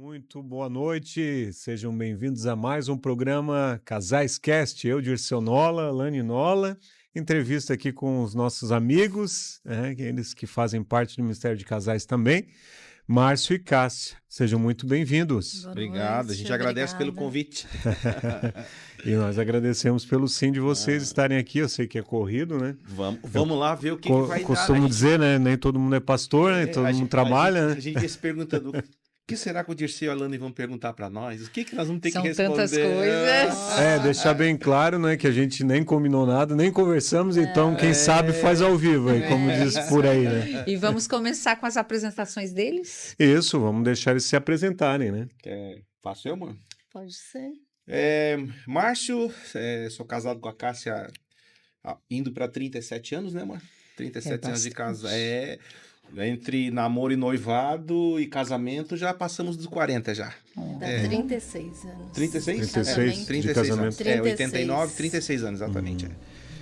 Muito boa noite, sejam bem-vindos a mais um programa Casais Cast. Eu, Dirceu Nola, Lani Nola, entrevista aqui com os nossos amigos, eles que fazem parte do Ministério de Casais também, Márcio e Cássia. Sejam muito bem-vindos. Obrigado, a gente agradece pelo convite. E nós agradecemos pelo sim de vocês estarem aqui. Eu sei que é corrido, né? Vamos lá ver o que vai dar. Costumo dizer, né? Nem todo mundo é pastor, né? Todo mundo trabalha, né? A gente se perguntando... O que será que o Dirceu e a Alane vão perguntar para nós? O que nós vamos ter que responder? São tantas coisas. Deixar bem claro, né, que a gente nem combinou nada, nem conversamos, então quem sabe faz ao vivo, aí, como diz por aí, né? E vamos começar com as apresentações deles? Isso, vamos deixar eles se apresentarem, né? Faço eu, mano? Pode ser. Márcio, sou casado com a Cássia indo para 37 anos, né, mano? 37 anos de casa. Entre namoro e noivado e casamento, já passamos dos 40 já. 36 anos. 36? 36 de casamento. 89, 36 anos, exatamente.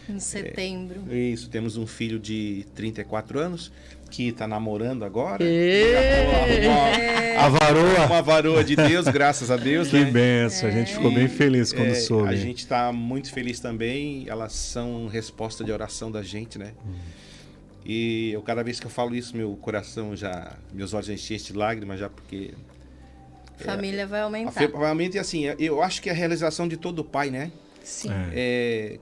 Em setembro. Isso, temos um filho de 34 anos, que tá namorando agora. A varoa. Uma varoa de Deus, graças a Deus. Que benção, a gente ficou bem feliz quando soube. A gente tá muito feliz também, elas são resposta de oração da gente, né? E cada vez que eu falo isso, meu coração meus olhos enchem de lágrimas já, porque... Família vai aumentar. Vai aumentar e assim, eu acho que é a realização de todo pai, né? Sim.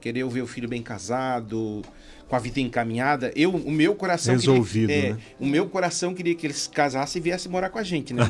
Querer ver o filho bem casado, com a vida encaminhada. O meu coração... Resolvido, né? O meu coração queria que eles casassem e viessem morar com a gente, né?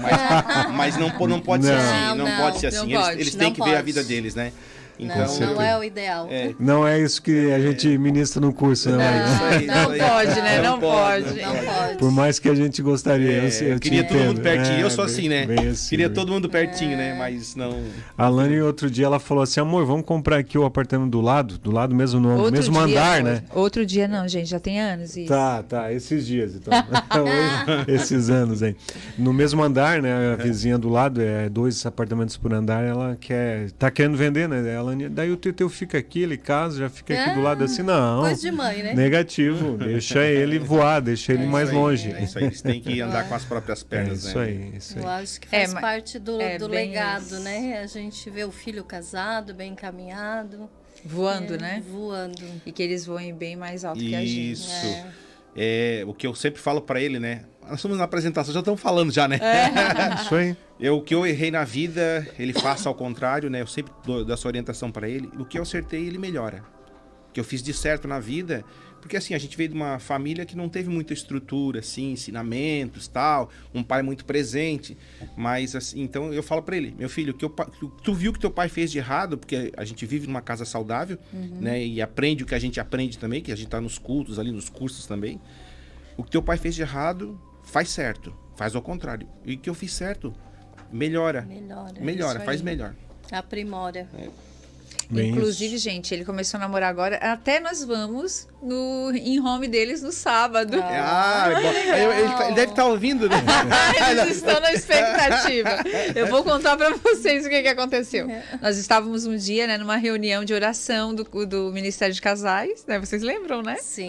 Mas não pode ser assim, não pode ser assim. Eles têm que ver a vida deles, né? Então, não é o ideal. Não é isso que a gente ministra no curso, né? Não pode, né? Não pode. Por mais que a gente gostaria. Eu queria todo mundo pertinho. Eu sou assim, né? Assim, queria todo mundo pertinho, né? Mas não... A Lani, outro dia, ela falou assim, amor, vamos comprar aqui o apartamento do lado mesmo, no mesmo andar, né? Outro dia não, gente, já tem anos isso. Tá, esses dias, então. Esses anos aí. No mesmo andar, né? A vizinha do lado, 2 apartamentos por andar, ela tá querendo vender, né? Daí o Teteu fica aqui, ele casa, já fica aqui do lado assim, não. Coisa de mãe, né? Negativo, deixa ele voar, deixa ele mais longe. É isso aí, eles têm que andar com as próprias pernas, isso aí. Eu acho que faz parte do legado, né? A gente vê o filho casado, bem encaminhado. Voando, né? Voando. E que eles voem bem mais alto que a gente. Isso. O que eu sempre falo pra ele, né? Nós estamos na apresentação, já estamos falando já, né? Isso aí. O que eu errei na vida, ele faça ao contrário, né? Eu sempre dou essa orientação pra ele. O que eu acertei, ele melhora. O que eu fiz de certo na vida... Porque assim, a gente veio de uma família que não teve muita estrutura, assim, ensinamentos, tal. Um pai muito presente. Mas assim, então eu falo pra ele, meu filho, tu viu que teu pai fez de errado, porque a gente vive numa casa saudável, né? E aprende o que a gente aprende também, que a gente tá nos cultos ali, nos cursos também. O que teu pai fez de errado, faz certo. Faz ao contrário. E o que eu fiz certo, melhora, faz melhor. Aprimora. Inclusive, gente, ele começou a namorar agora. Até nós vamos em home deles no sábado. Ele deve estar ouvindo, né? Eles estão na expectativa. Eu vou contar para vocês o que aconteceu. Nós estávamos um dia, né, numa reunião de oração do Ministério de Casais, né? Vocês lembram, né? Sim.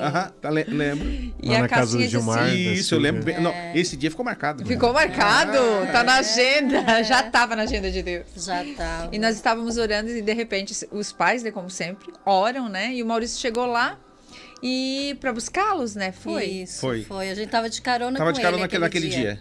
Lembro. E a na casa do Gilmar. Isso, eu lembro bem. Não, esse dia ficou marcado. Ficou marcado. Tá na agenda. Já estava na agenda de Deus. Já estava. E nós estávamos orando e, de repente, os pais, né, como sempre, oram, né? E o Maurício chegou lá e para buscá-los, né? Foi. A gente tava de carona com ele. Tava de carona naquele dia.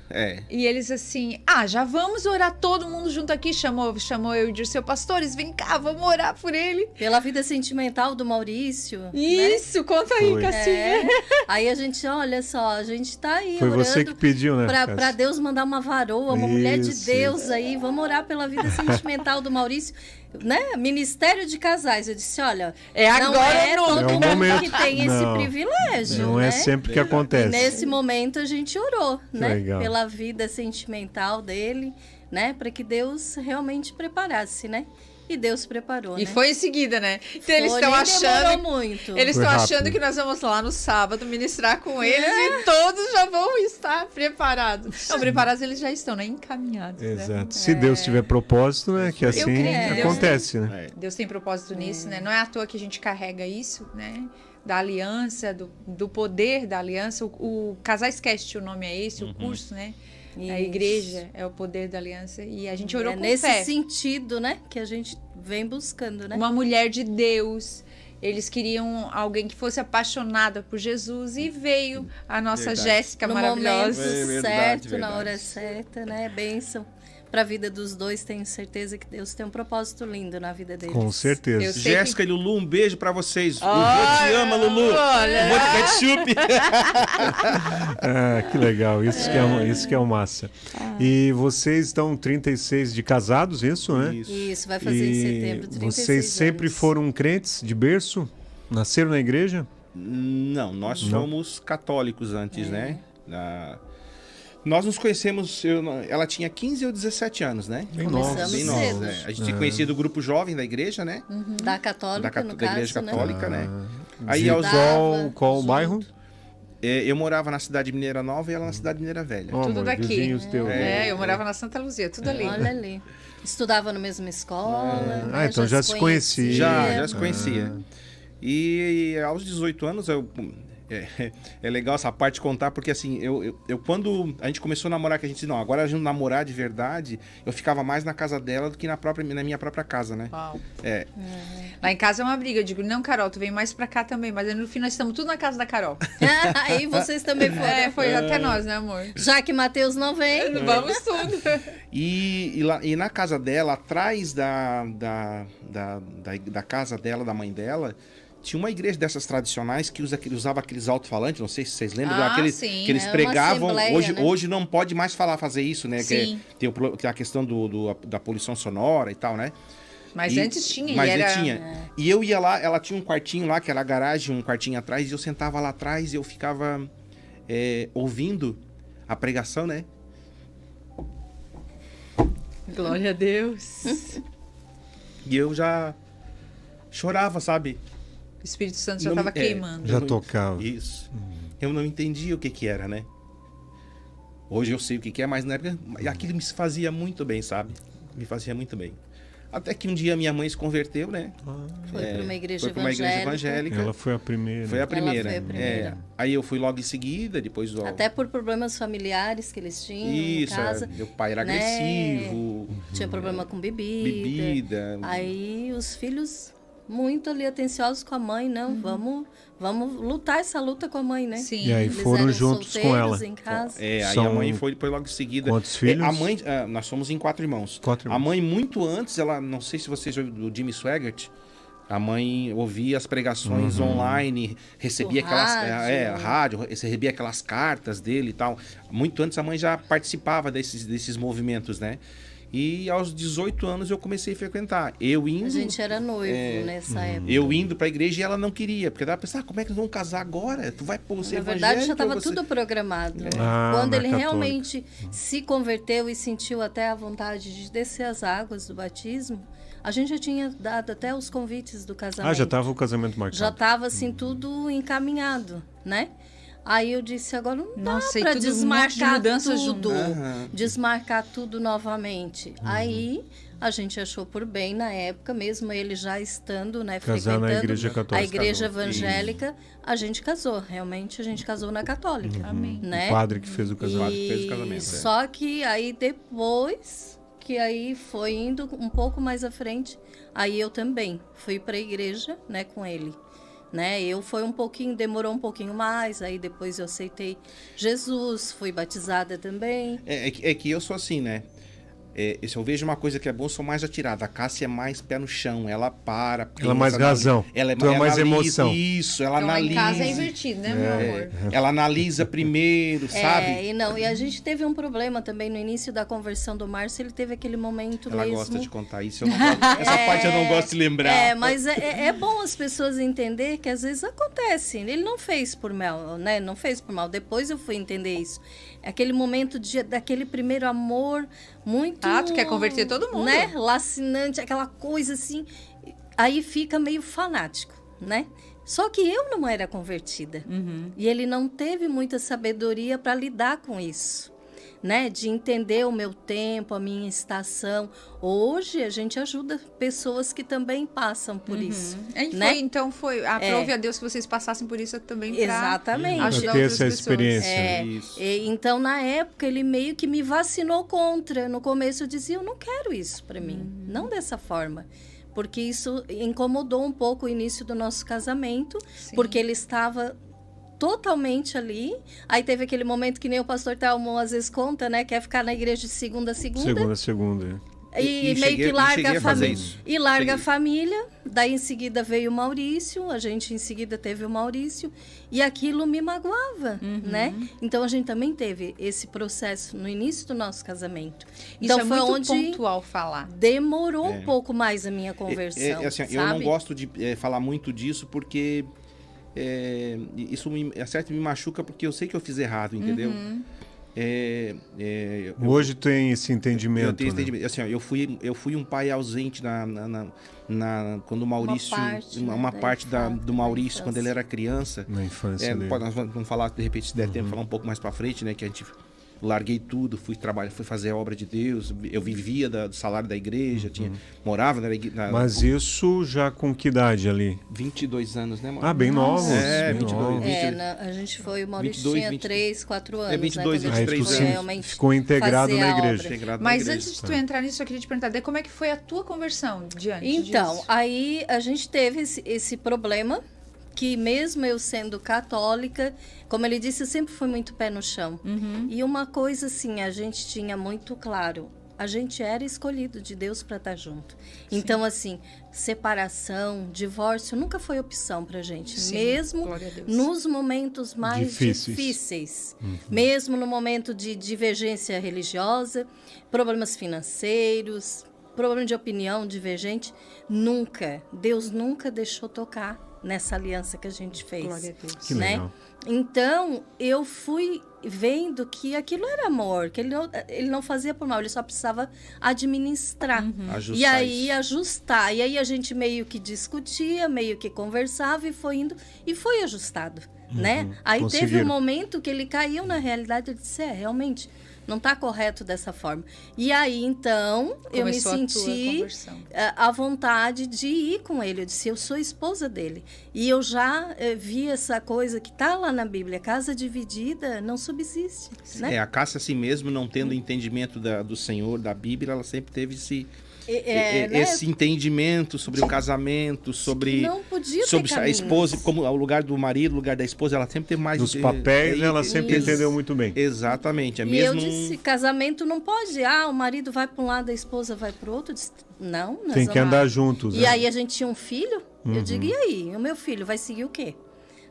E eles assim, já vamos orar todo mundo junto aqui. Chamou eu e o Dirceu, pastores, vem cá, vamos orar por ele. Pela vida sentimental do Maurício. Isso, né? Conta aí, Cassinha. Aí a gente, olha só, a gente tá aí Foi orando. Você que pediu, né? Pra Deus mandar uma varoa, uma mulher de Deus aí. Vamos orar pela vida sentimental do Maurício. Né? Ministério de Casais. Eu disse, olha, não é todo mundo que tem esse privilégio. Não é sempre que acontece. E nesse momento a gente orou, né? Legal. Pela vida sentimental dele, né? Para que Deus realmente preparasse, né? E Deus preparou, E né? foi em seguida, né? Então eles estão achando... muito. Eles estão achando que nós vamos lá no sábado ministrar com eles e todos já vão estar preparados. Não, preparados eles já estão, né? Encaminhados. Exato. Né? Se Deus tiver propósito, né? Que assim acontece, né? Deus tem propósito nisso, né? Não é à toa que a gente carrega isso, né? Da aliança, do poder da aliança. O Casais Cast, o nome é esse, o curso, né? A igreja é o poder da aliança e a gente orou com nesse fé. sentido, né, que a gente vem buscando, né? Uma mulher de Deus. Eles queriam alguém que fosse apaixonada por Jesus e veio a nossa Jéssica maravilhosa. No momento certo, na hora certa, né? Bênção para a vida dos dois. Tenho certeza que Deus tem um propósito lindo na vida deles. Com certeza. Jéssica e Lulu, um beijo para vocês. O vô te ama, Lulu. Olha. Vou de ketchup. Que legal, isso que é o massa. E vocês estão 36 de casados, isso, né? Isso, vai fazer em setembro 36 vocês sempre anos. foram crentes de berço? Nasceram na igreja? Não, nós somos católicos antes, né? Nós nos conhecemos, ela tinha 15 ou 17 anos, né? Bem Começamos novos. cedo. É. A gente se conhecia do grupo jovem da igreja, né? Da católica, no Da caso, igreja católica, né? Aí Aí aos... qual bairro? Eu morava na cidade Mineira Nova e ela na cidade Mineira Velha. Oh, Tudo amor, daqui. vizinhos teus. Eu morava na Santa Luzia, tudo ali. Olha ali. Estudava na mesma escola. Né? Então já se conhecia. Já se conhecia. E aos 18 anos é legal essa parte de contar, porque assim, eu quando a gente começou a namorar, que a gente disse, não, agora a gente namorar de verdade, eu ficava mais na casa dela do que na minha própria casa, né? Uau. É. Lá em casa é uma briga. Eu digo, não, Carol, tu vem mais pra cá também. Mas aí, no fim nós estamos tudo na casa da Carol. Aí vocês também foram. Foi até nós, né, amor? Já que Matheus não vem. Vamos tudo. E na casa dela, atrás da casa dela, da mãe dela, tinha uma igreja dessas tradicionais que usava aqueles alto-falantes, não sei se vocês lembram, sim, que eles é uma pregavam. assembleia, né? Hoje não pode mais fazer isso, né? Sim. Que tem a questão da poluição sonora e tal, né? Mas antes tinha. Mas e era... tinha. E eu ia lá, ela tinha um quartinho lá, que era a garagem, um quartinho atrás, e eu sentava lá atrás e eu ficava ouvindo a pregação, né? Glória a Deus. E eu já chorava, sabe? O Espírito Santo já Não- estava queimando. Já tocava. Isso. Eu não entendia o que era, né? Hoje eu sei o que é, mas na época aquilo me fazia muito bem, sabe? Me fazia muito bem. Até que um dia minha mãe se converteu, né? Foi para uma igreja Foi para uma igreja evangélica. evangélica. Ela foi a primeira. Foi a primeira. foi a primeira. Aí eu fui logo em seguida, depois... Até por problemas familiares que eles tinham Isso, em casa. meu pai era né? agressivo. Tinha problema com bebida. Aí os filhos muito ali atenciosos com a mãe, não, vamos lutar essa luta com a mãe, né? Sim. E aí Eles foram eram juntos com solteiros ela. em casa. Aí São a mãe foi depois logo em seguida. quantos filhos? A mãe, nós somos em 4 irmãos. 4 A irmãos. mãe, muito antes, ela, não sei se vocês já ouviram do Jimmy Swaggart, a mãe ouvia as pregações online, recebia Do aquelas... rádio. rádio, recebia aquelas cartas dele e tal. Muito antes a mãe já participava desses movimentos, né? E aos 18 anos eu comecei a frequentar. Eu indo... A gente era noivo nessa época. Eu indo pra igreja e ela não queria, porque ela pensava, como é que nós vamos casar agora? Tu vai pôr você Na verdade, já evangélico ou estava você... tudo programado. na Quando ele católica. realmente se converteu e sentiu até a vontade de descer as águas do batismo, a gente já tinha dado até os convites do casamento. Já estava o casamento marcado. Já estava assim tudo encaminhado, né? Aí eu disse, agora não dá Nossa, e para tudo, um monte de desmarcar mudança tudo, junto. desmarcar tudo novamente. Aí a gente achou por bem na época, mesmo ele já estando, né, Casar na frequentando igreja católica. a igreja Casou. evangélica, a gente casou. Realmente a gente casou na católica, Amém. né? O padre que fez o casamento. padre fez o casamento, Só que aí depois que aí foi indo um pouco mais à frente, aí eu também fui para a igreja, né, com ele. Né? Demorou um pouquinho mais, aí depois eu aceitei Jesus, fui batizada também. É que eu sou assim, né? Se eu vejo uma coisa que é boa, eu sou mais atirada. A Cássia é mais pé no chão, ela para. Ela é mais pensa, razão. Ela Tu é mais analisa, emoção. Isso, ela Então, lá em analisa. casa é invertido, né, meu amor? Ela analisa primeiro, sabe? E a gente teve um problema também no início da conversão do Márcio, ele teve aquele momento Ela mesmo. gosta de contar isso. Eu não gosto- essa parte eu não gosto de lembrar. Mas é bom as pessoas entender que às vezes acontece. Ele não fez por mal, né? Não fez por mal. Depois eu fui entender isso. Aquele momento daquele primeiro amor muito... Tu quer converter todo mundo. Né? Lacinante, aquela coisa assim. Aí fica meio fanático, né? Só que eu não era convertida. E ele não teve muita sabedoria para lidar com isso. né? De entender o meu tempo, a minha estação. Hoje a gente ajuda pessoas que também passam por isso. Né? Então aprove a Deus que vocês passassem por isso também para exatamente. Ajudar ter outras essa pessoas. experiência. Então, na época, ele meio que me vacinou contra. No começo eu dizia, eu não quero isso para mim. Não dessa forma. Porque isso incomodou um pouco o início do nosso casamento. Sim. Porque ele estava totalmente ali. Aí teve aquele momento que nem o pastor Talmon às vezes conta, né? Quer ficar na igreja de segunda a segunda. Segunda. E meio que larga a família. E larga a família. Daí em seguida veio o Maurício. A gente em seguida teve o Maurício. E aquilo me magoava, né? Então a gente também teve esse processo no início do nosso casamento. Então isso foi muito onde pontual falar. Demorou um pouco mais a minha conversão. Assim, eu não gosto de falar muito disso porque isso me machuca porque eu sei que eu fiz errado, entendeu? Hoje tem esse entendimento. Eu tenho esse entendimento. Assim, eu fui um pai ausente quando o Maurício, uma parte do Maurício quando ele era criança. Na infância dele. Nós vamos falar, de repente, se der tempo, falar um pouco mais pra frente, né? Que a gente larguei tudo, fui fazer a obra de Deus. Eu vivia do salário da igreja, morava na... Mas isso já com que idade ali? 22 anos, né, mano? Bem novos. 22. A gente foi, o Maurício tinha 3, 4 anos. 22, né, 23 anos. Ficou integrado na igreja. Mas antes de tu entrar nisso, eu queria te perguntar, como é que foi a tua conversão diante disso? Então, aí a gente teve esse problema, que mesmo eu sendo católica, como ele disse, eu sempre fui muito pé no chão. E uma coisa assim, a gente tinha muito claro, a gente era escolhido de Deus para estar junto. Sim. Então, assim, separação, divórcio, nunca foi opção pra gente. Sim, mesmo nos momentos mais difíceis. Mesmo no momento de divergência religiosa, problemas financeiros, problema de opinião divergente, Deus nunca deixou tocar nessa aliança que a gente fez. Glória a Deus. Que legal. Então, eu fui vendo que aquilo era amor, que ele não fazia por mal, ele só precisava administrar. Ajustar e aí, ajustar. E aí, a gente meio que discutia, meio que conversava e foi indo, e foi ajustado, né? Aí teve um momento que ele caiu na realidade, ele disse, realmente... não está correto dessa forma. E aí, então, eu me senti à vontade de ir com ele. Eu disse, eu sou esposa dele. E eu já vi essa coisa que está lá na Bíblia. Casa dividida não subsiste. Né? A Cássia, assim mesmo, não tendo entendimento do Senhor, da Bíblia, ela sempre teve esse entendimento sobre o casamento, sobre a esposa, como o lugar do marido, o lugar da esposa, ela sempre teve mais... Dos papéis, ela sempre entendeu muito bem. Exatamente. E eu disse, casamento não pode, o marido vai para um lado, a esposa vai para o outro. Eu disse, não, tem que andar juntos. E aí a gente tinha um filho, eu digo, e aí? O meu filho vai seguir o quê?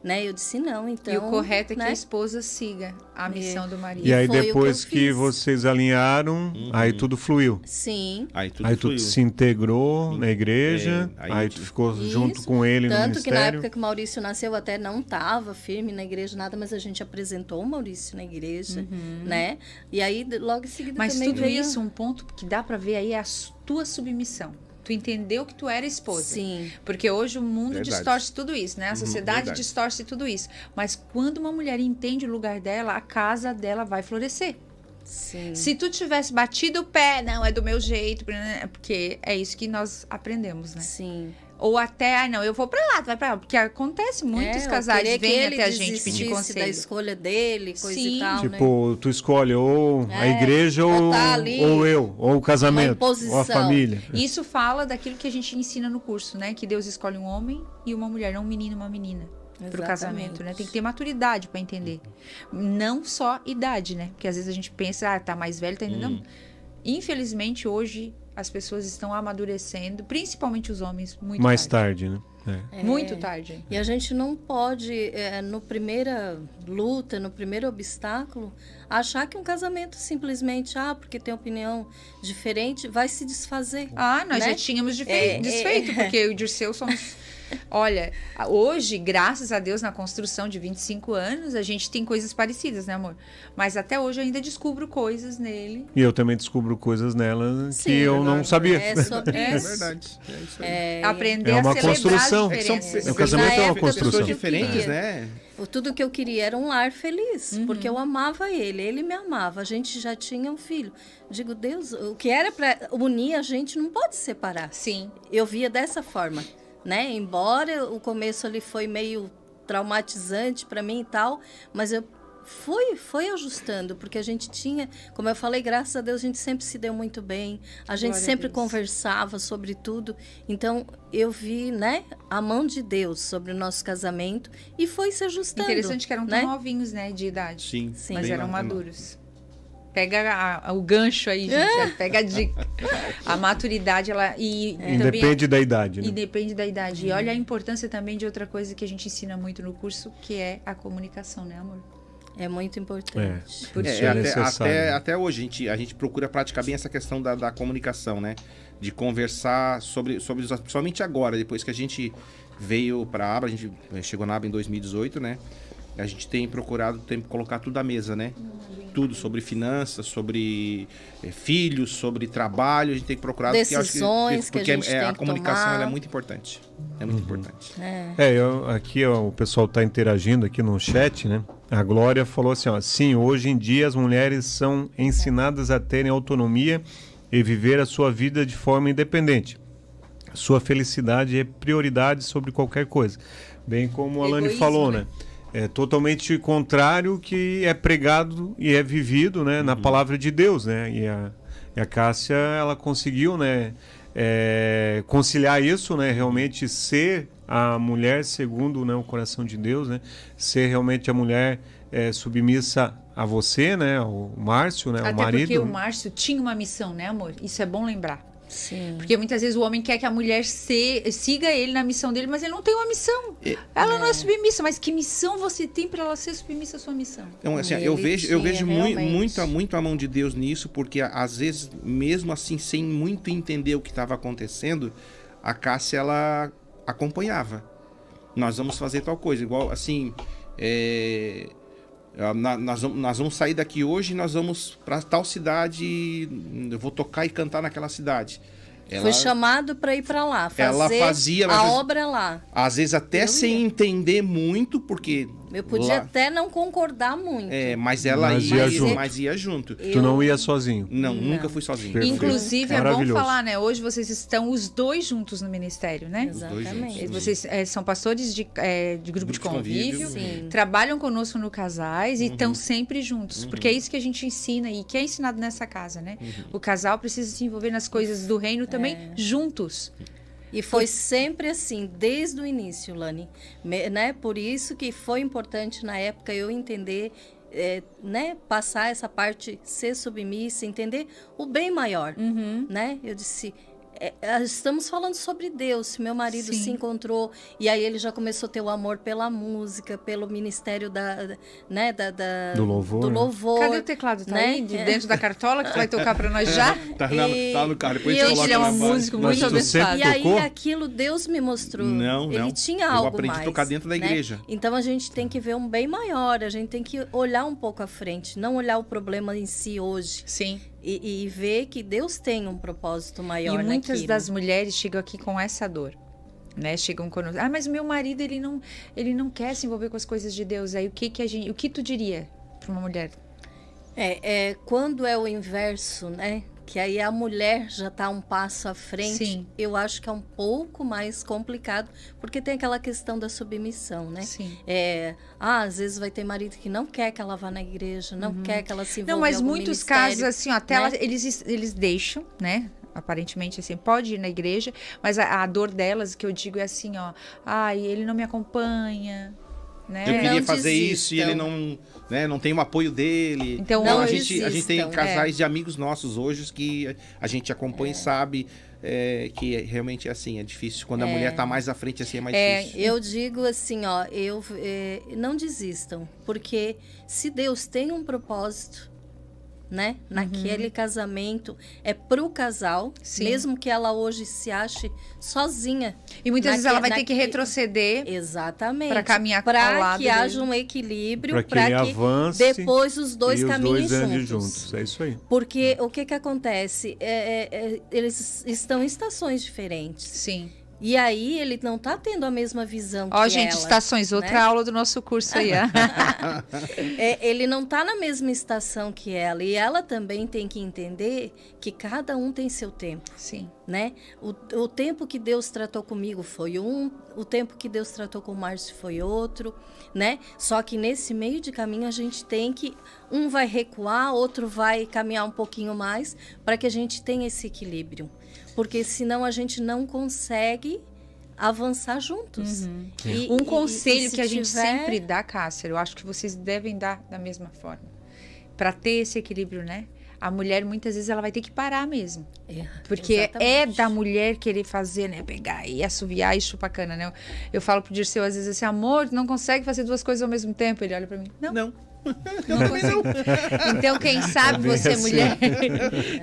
Né? Eu disse, não, então... E o correto é que a esposa siga a missão do marido. E aí, depois que vocês alinharam, aí tudo fluiu. Sim. Aí tu se integrou na igreja, aí tu ficou junto com ele no ministério. Tanto que na época que o Maurício nasceu, eu até não estava firme na igreja, nada, mas a gente apresentou o Maurício na igreja, né? E aí, logo em seguida mas também tudo isso, um ponto que dá para ver aí é a tua submissão. Tu entendeu que tu era esposa. Sim. Porque hoje o mundo distorce tudo isso, né? A sociedade distorce tudo isso. Mas quando uma mulher entende o lugar dela, a casa dela vai florescer. Sim. Se tu tivesse batido o pé, não, é do meu jeito, porque é isso que nós aprendemos, né? Sim. Ou até, eu vou pra lá, tu vai pra lá. Porque acontece, muitos casais vêm até a gente pedir conselho. Da escolha dele, coisa e tal, tipo, né? Tu escolhe ou a igreja ou eu, ou o casamento, ou a família. Isso fala daquilo que a gente ensina no curso, né? Que Deus escolhe um homem e uma mulher, não um menino e uma menina. Pro casamento, né? Tem que ter maturidade para entender. Não só idade, né? Porque às vezes a gente pensa, tá mais velho, tá indo. Não. Infelizmente, hoje... as pessoas estão amadurecendo, principalmente os homens, muito mais tarde, né? Muito tarde. E a gente não pode, no primeira luta, no primeiro obstáculo, achar que um casamento simplesmente, porque tem opinião diferente, vai se desfazer. Nós já tínhamos desfeito, porque eu e o Dirceu somos Olha, hoje, graças a Deus, na construção de 25 anos, a gente tem coisas parecidas, né, amor? Mas até hoje eu ainda descubro coisas nele. E eu também descubro coisas nela que eu não sabia. É sobre isso. É verdade. É isso aí. Aprender uma a celebrar construção. as diferenças. O casamento é uma época, construção. Pessoas diferentes, né? Tudo que eu queria era um lar feliz, porque eu amava ele me amava, a gente já tinha um filho. Digo, Deus, o que era para unir a gente não pode separar. Sim. Eu via dessa forma, né? Embora o começo ali foi meio traumatizante para mim e tal, mas eu foi ajustando, porque a gente tinha, como eu falei, graças a Deus, a gente sempre se deu muito bem, a gente sempre conversava sobre tudo, então eu vi, né, a mão de Deus sobre o nosso casamento e foi se ajustando. Interessante que eram né? tão novinhos, né, de idade. Sim. Mas bem eram lá, maduros. Pega o gancho aí, gente. Pega a dica. A maturidade, ela... Independe da idade, né? E depende da idade. E olha a importância também de outra coisa que a gente ensina muito no curso, que é a comunicação, né, amor? É muito importante. Por isso é necessário. Até hoje a gente procura praticar bem essa questão da comunicação, né? De conversar sobre somente agora, depois que a gente veio para a ABA, a gente chegou na ABA em 2018, né? A gente tem procurado colocar tudo à mesa, né? Tudo sobre finanças, sobre filhos, sobre trabalho, a gente tem procurado decisões que a gente tem a que comunicação tomar. Ela é muito importante. É muito importante. Aqui o pessoal está interagindo aqui no chat, né? A Glória falou assim, ó, sim, hoje em dia as mulheres são ensinadas a terem autonomia e viver a sua vida de forma independente. Sua felicidade é prioridade sobre qualquer coisa. Bem como a Lani falou, né? É totalmente contrário que é pregado e é vivido, né, na palavra de Deus, né? E a Cássia, ela conseguiu, né, conciliar isso, né? Realmente ser a mulher segundo, né, o coração de Deus, né? Ser realmente a mulher submissa a você, né? O Márcio, né? Até o marido. porque o Márcio tinha uma missão, né, amor? Isso é bom lembrar. Sim. Porque muitas vezes o homem quer que a mulher siga ele na missão dele, mas ele não tem uma missão. Ela não é submissa, mas que missão você tem para ela ser submissa à sua missão? Então, assim, eu vejo muito a mão de Deus nisso, porque às vezes, mesmo assim, sem muito entender o que estava acontecendo, a Cássia, ela acompanhava. Nós vamos fazer tal coisa, igual assim... Nós vamos sair daqui hoje e nós vamos para tal cidade, eu vou tocar e cantar naquela cidade. Foi chamado para ir para lá, fazer a obra lá. Às vezes até sem entender muito, porque... Eu podia até não concordar muito. Mas ela ia junto. Tu não ia sozinho? Não, nunca fui sozinho. Perfeito. Inclusive, é bom falar, né? Hoje vocês estão os dois juntos no ministério, né? Exatamente. Vocês são pastores de grupo de convívio, trabalham conosco no Casais e estão sempre juntos. Porque é isso que a gente ensina e que é ensinado nessa casa, né? O casal precisa se envolver nas coisas do reino também juntos. E foi sempre assim, desde o início, Lani. Né? Por isso que foi importante na época eu entender, né? Passar essa parte, ser submissa, entender o bem maior. Né? Eu disse... estamos falando sobre Deus. Se meu marido se encontrou e aí ele já começou a ter o amor pela música, pelo ministério do louvor. Cadê o teclado? Tá aí dentro da cartola que tu vai tocar para nós já? Tá no carro, depois ele é um músico muito abençoado. E aí aquilo Deus me mostrou. Ele tinha algo mais. Eu aprendi a tocar dentro da igreja. Então a gente tem que ver um bem maior, a gente tem que olhar um pouco à frente, não olhar o problema em si hoje. Sim. E ver que Deus tem um propósito maior. E muitas das mulheres chegam aqui com essa dor, né? Chegam conosco. Mas o meu marido, ele não quer se envolver com as coisas de Deus. Aí o que tu diria para uma mulher? Quando é o inverso, né? Que aí a mulher já está um passo à frente, eu acho que é um pouco mais complicado, porque tem aquela questão da submissão, né? Sim. Às vezes vai ter marido que não quer que ela vá na igreja, não quer que ela se envolva. Não, mas muitos casos, assim, até né? eles deixam, né? Aparentemente, assim, pode ir na igreja, mas a dor delas, que eu digo, é assim, ó, ele não me acompanha, né? Eu queria fazer isso e ele não tem o apoio dele. Então, a gente tem casais de amigos nossos hoje que a gente acompanha e sabe que realmente é assim, é difícil. Quando a mulher está mais à frente, assim, é mais difícil. Eu digo assim, ó, não desistam, porque se Deus tem um propósito, né? Naquele casamento é pro casal, mesmo que ela hoje se ache sozinha. E muitas vezes ela vai ter que retroceder. Exatamente. Para caminhar ao lado que haja um equilíbrio, para que avance, depois os dois caminhem juntos. É isso aí. Porque o que acontece? Eles estão em estações diferentes. Sim. E aí ele não está tendo a mesma visão que gente, ela, estações, né? outra aula do nosso curso aí. Ele não está na mesma estação que ela. E ela também tem que entender que cada um tem seu tempo. Sim. Né? O tempo que Deus tratou comigo foi um, o tempo que Deus tratou com o Márcio foi outro, né? Só que nesse meio de caminho a gente tem que, um vai recuar, outro vai caminhar um pouquinho mais, para que a gente tenha esse É. equilíbrio. Porque senão a gente não consegue avançar juntos. Um conselho que a gente sempre dá, Cássia, eu acho que vocês devem dar da mesma forma. Para ter esse equilíbrio, né? A mulher, muitas vezes, ela vai ter que parar mesmo. Porque é da mulher querer fazer, né? Pegar e assoviar e chupar cana, né? Eu falo pro Dirceu, às vezes, assim, amor, não consegue fazer duas coisas ao mesmo tempo. Ele olha para mim, não. Então, quem sabe você, assim, mulher,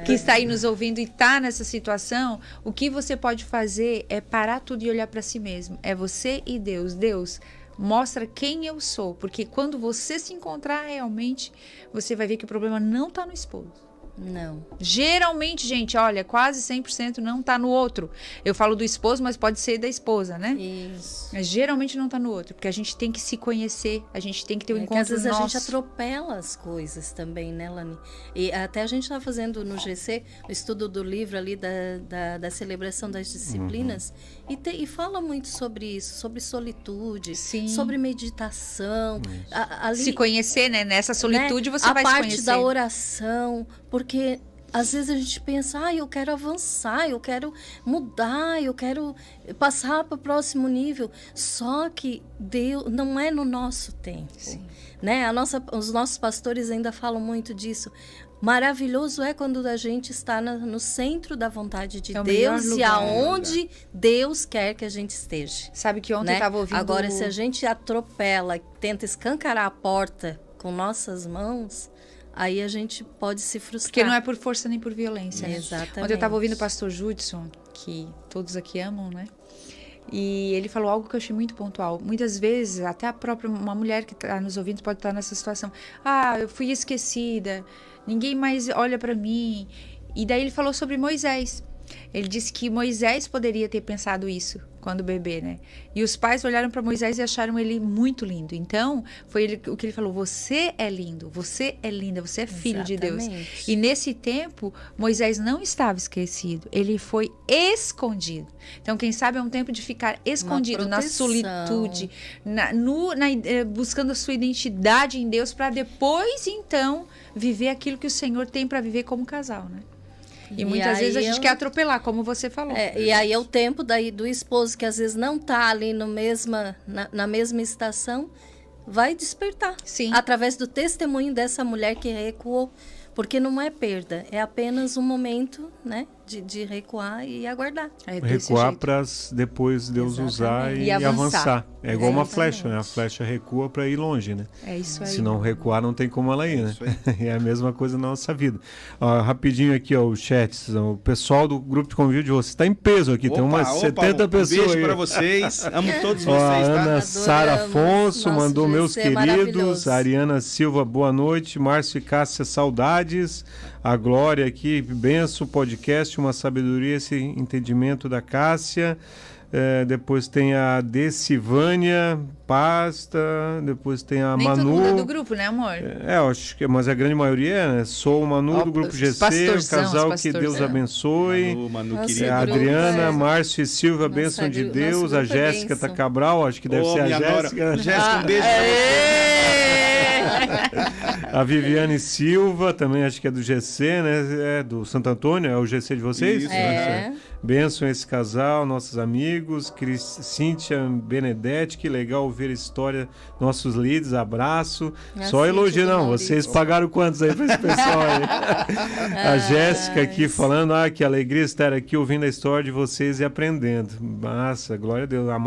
que está aí nos ouvindo e está nessa situação, o que você pode fazer é parar tudo e olhar para si mesmo. É você e Deus. Deus, mostra quem eu sou. Porque quando você se encontrar realmente, você vai ver que o problema não está no esposo. Não. Geralmente, gente, olha, quase 100% não está no outro. Eu falo do esposo, mas pode ser da esposa, né? Isso. Mas geralmente não está no outro, porque a gente tem que se conhecer, a gente tem que ter um encontro nosso. Às vezes nosso. a gente atropela as coisas também, né, Lani? E até a gente está fazendo no GC o estudo do livro ali da celebração das disciplinas e fala muito sobre isso, sobre solitude, sobre meditação. Ali, se conhecer, né? Nessa solitude, né? Você vai se conhecer. A parte da oração, porque às vezes a gente pensa, eu quero avançar, eu quero mudar, eu quero passar para o próximo nível. Só que Deus não é no nosso tempo. Né? Os nossos pastores ainda falam muito disso. Maravilhoso é quando a gente está no centro da vontade de Deus e aonde Deus quer que a gente esteja. Sabe que ontem eu estava ouvindo... Agora, se a gente atropela, tenta escancarar a porta com nossas mãos... Aí a gente pode se frustrar. Porque não é por força nem por violência, né? Exatamente. Ontem eu estava ouvindo o pastor Judson, que todos aqui amam, né? E ele falou algo que eu achei muito pontual. Muitas vezes, até uma mulher que está nos ouvindo pode estar nessa situação. Eu fui esquecida, ninguém mais olha para mim. E daí ele falou sobre Moisés. Ele disse que Moisés poderia ter pensado isso quando bebê, né? E os pais olharam para Moisés e acharam ele muito lindo. Então, foi o que ele falou: você é lindo, você é linda, você é filho de Deus. E nesse tempo, Moisés não estava esquecido, ele foi escondido. Então, quem sabe é um tempo de ficar escondido na solitude, buscando a sua identidade em Deus, para depois, então, viver aquilo que o Senhor tem para viver como casal, né? E muitas vezes a gente quer atropelar, como você falou. E aí é o tempo do esposo que às vezes não está ali na mesma estação, vai despertar. Sim. Através do testemunho dessa mulher que recuou. Porque não é perda, é apenas um momento, né, de recuar e aguardar. Recuar para depois Deus usar e avançar. É igual uma flecha, né? A flecha recua para ir longe, né? É isso aí. Se não recuar, não tem como ela ir, né? É a mesma coisa na nossa vida. Rapidinho aqui, o chat, o pessoal do grupo de convívio de vocês está em peso aqui, tem umas 70 pessoas beijo aí. Para vocês, amo todos vocês. A Ana Sara Afonso mandou meus queridos, a Ariana Silva, boa noite, Márcio e Cássia, saudades. A Glória aqui, benção, podcast, uma sabedoria, esse entendimento da Cássia. Depois tem a Decivânia Pasta, depois tem a Nem Manu. Nem todo mundo é do grupo, né, amor? Eu acho que, mas a grande maioria é, né? Sou o Manu do grupo GC, o casal que Deus abençoe. Manu querida. A Adriana, Márcio e Silva, bênção de Deus. A Jéssica Cabral, acho que deve ser a Jéssica. Jéssica, um beijo pra você. A Viviane Silva, também acho que é do GC, né? É do Santo Antônio, é o GC de vocês? Isso, Benção esse casal, nossos amigos. Cíntia Benedetti, que legal ouvir a história, nossos líderes, abraço. Só elogio, não, vocês pagaram quantos aí para esse pessoal aí? A Jéssica aqui falando, que alegria estar aqui ouvindo a história de vocês e aprendendo. Massa, glória a Deus. A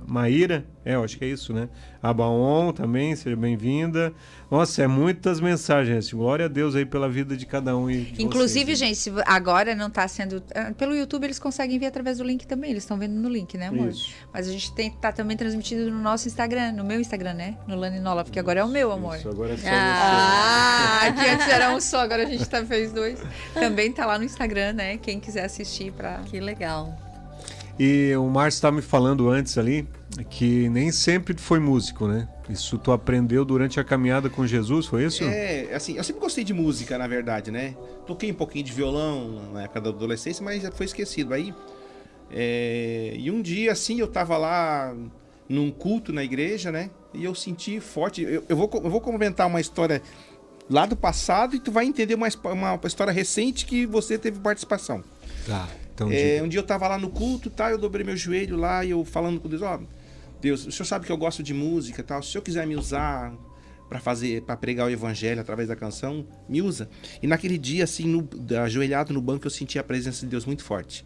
Maíra, eu acho que é isso, né? A Baon também, seja bem-vinda. Nossa, é muitas mensagens. Glória a Deus aí pela vida de cada um. Inclusive, vocês, gente, agora não está sendo... Pelo YouTube eles conseguem ver através do link também. Eles estão vendo no link, né, amor? Isso. Mas a gente tá também transmitindo no nosso Instagram, no meu Instagram, né? No Lani Nola, porque agora é o meu, amor. Isso, agora é só que antes era um só, agora a gente fez 2. Também tá lá no Instagram, né? Quem quiser assistir pra... Que legal. E o Márcio estava me falando antes ali que nem sempre tu foi músico, né? Isso tu aprendeu durante a caminhada com Jesus, foi isso? Assim, eu sempre gostei de música, na verdade, né? Toquei um pouquinho de violão na época da adolescência, mas já foi esquecido. Aí, e um dia, assim, eu tava lá num culto na igreja, né? E eu senti forte... Eu vou comentar uma história lá do passado e tu vai entender uma história recente que você teve participação. Tá. Então, um dia eu tava lá no culto, tá? Eu dobrei meu joelho lá e eu falando com Deus, Deus, o senhor sabe que eu gosto de música e tal, se o senhor quiser me usar para pregar o evangelho através da canção, me usa. E naquele dia, assim, ajoelhado no banco, eu senti a presença de Deus muito forte.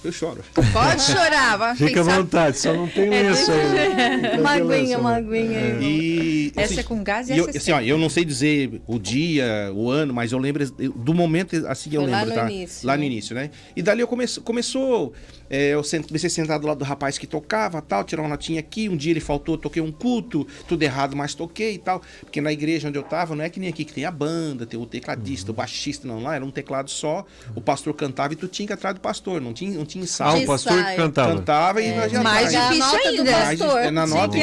Eu choro. Pode chorar, vai. Fica à vontade, só não tem lenço aí. Uma aguinha. Essa é com gás e essa é assim, eu não sei dizer o dia, o ano, mas eu lembro do momento, assim, eu lembro, lá tá? Início, lá no início, né? E dali eu começou, eu comecei sentado do lado do rapaz que tocava, tal, tirar uma notinha aqui, um dia ele faltou, toquei um culto, tudo errado, mas toquei e tal, porque na igreja onde eu tava, não é que nem aqui que tem a banda, tem o tecladista, o baixista, não, lá era um teclado só, o pastor cantava e tu tinha que ir atrás do pastor, não tinha ensaio. O pastor que cantava. Cantava e nós já mais difícil ainda. Na nota,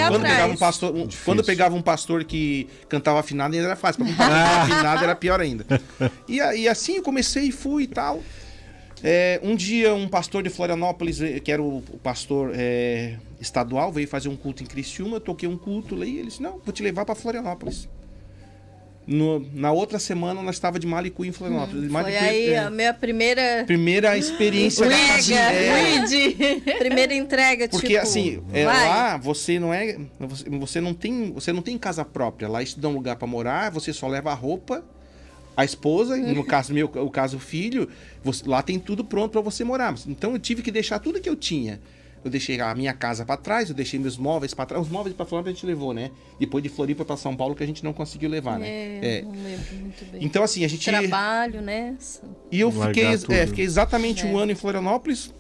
quando pegava um pastor que cantava afinado, ainda era fácil. Para cantar afinado era pior ainda. E assim eu comecei e fui e tal. Um dia um pastor de Florianópolis, que era o pastor estadual, veio fazer um culto em Criciúma. Eu toquei um culto lá e ele disse, não, vou te levar para Florianópolis. Na outra semana nós estava de Malicuí em Florianópolis. Foi aí a minha primeira experiência. Primeira entrega, porque assim, lá você não tem casa própria. Lá isso dá um lugar para morar, você só leva a roupa, a esposa, no caso meu, o caso o filho, lá tem tudo pronto para você morar. Então eu tive que deixar tudo que eu tinha. Eu deixei a minha casa para trás, eu deixei meus móveis para trás. Os móveis para Floripa a gente levou, né? Depois de Floripa para São Paulo que a gente não conseguiu levar, né? Não lembro muito bem. Então assim, a gente... Trabalho, né? E eu fiquei exatamente um ano em Florianópolis.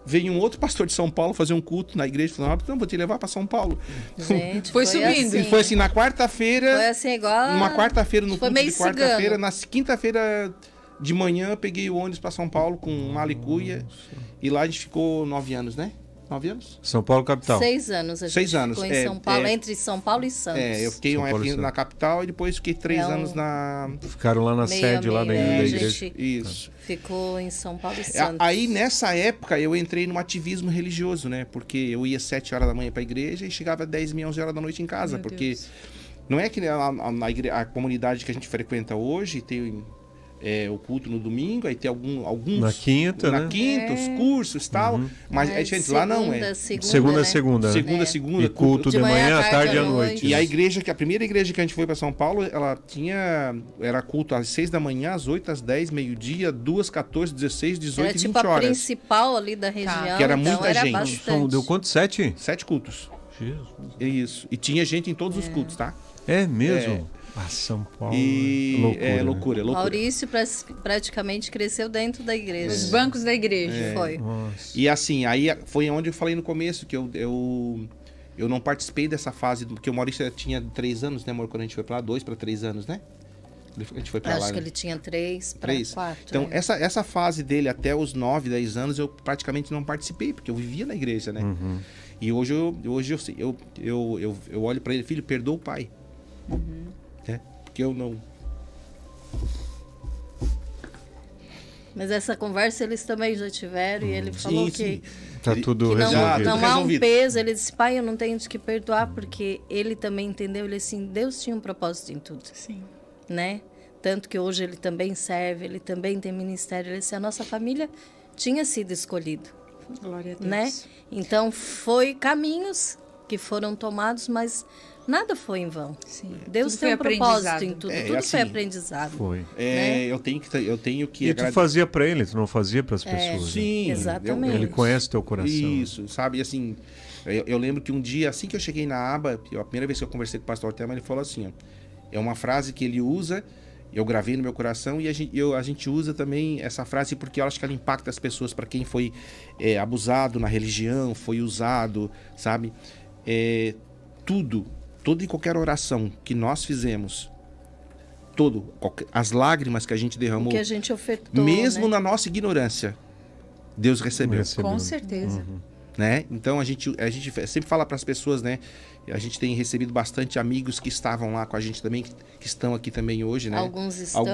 Veio um outro pastor de São Paulo fazer um culto na igreja de Florianópolis. Não, vou te levar para São Paulo. Gente, foi subindo. Assim. Foi assim, na quarta-feira... Foi assim, igual... Numa quarta-feira, no culto de quarta-feira. Cigano. Na quinta-feira de manhã, eu peguei o ônibus para São Paulo com Malicuia. E lá a gente ficou 9 anos, né? 9 anos? São Paulo, capital. 6 anos. A gente 6 anos. Ficou em São Paulo, entre São Paulo e Santos. Eu fiquei uma época na capital e depois fiquei 3 anos na... Ficaram lá na sede lá da igreja. Isso. Ficou em São Paulo e Santos. Aí, nessa época, eu entrei no ativismo religioso, né? Porque eu ia 7 horas da manhã para a igreja e chegava 10, 11 horas da noite em casa. Meu porque Deus. não é que a comunidade que a gente frequenta hoje tem... o culto no domingo, aí tem alguns... Na quinta, os cursos e tal. Mas é diferente. Lá não é. Segunda. Segunda. E culto de manhã, à tarde e à noite. E a primeira igreja que a gente foi para São Paulo, ela era culto às 6 da manhã, às 8, às 10, meio-dia, 2, 14, 16, 18 e 20 horas. Era tipo a principal ali da região. Que era muita gente. Bastante. Deu quanto? 7? 7 cultos. Jesus. Isso. E tinha gente em todos os cultos, tá? É mesmo? São Paulo. Loucura. Maurício praticamente cresceu dentro da igreja. Os bancos da igreja. Foi. Nossa. E assim, aí foi onde eu falei no começo que eu não participei dessa fase, porque o Maurício tinha 3 anos, né, amor? Quando a gente foi pra lá, 2 para 3 anos, né? A gente foi pra lá. Acho que ele tinha 3 para 4. Então, essa fase dele até os 9, 10 anos, eu praticamente não participei, porque eu vivia na igreja, né? Uhum. E hoje eu olho pra ele, filho, perdoa o pai. Porque eu não... Mas essa conversa eles também já tiveram e ele falou que tá tudo que resolvido. não há um peso. Ele disse, pai, eu não tenho de que perdoar, porque ele também entendeu, ele assim, Deus tinha um propósito em tudo. Sim. Né? Tanto que hoje ele também serve, ele também tem ministério. Ele disse, a nossa família tinha sido escolhido. Glória a Deus. Né? Então, foi caminhos que foram tomados, mas nada foi em vão. Sim. Deus tem um propósito em tudo. Tudo assim, foi aprendizado. Foi. Né? Eu tenho que... E tu fazia pra ele, tu não fazia pras pessoas. Sim. Exatamente. Ele conhece teu coração. Isso, sabe? Assim, Eu lembro que um dia, assim que eu cheguei na aba, a primeira vez que eu conversei com o pastor Tema, ele falou assim, ó, é uma frase que ele usa, eu gravei no meu coração, e a gente usa também essa frase porque eu acho que ela impacta as pessoas, para quem foi abusado na religião, foi usado, sabe? Toda e qualquer oração que nós fizemos, as lágrimas que a gente derramou, que a gente ofertou, mesmo na nossa ignorância, Deus recebeu. Com certeza. Né? Então a gente sempre fala para as pessoas, né? A gente tem recebido bastante amigos que estavam lá com a gente também, que estão aqui também hoje, né? Alguns estão,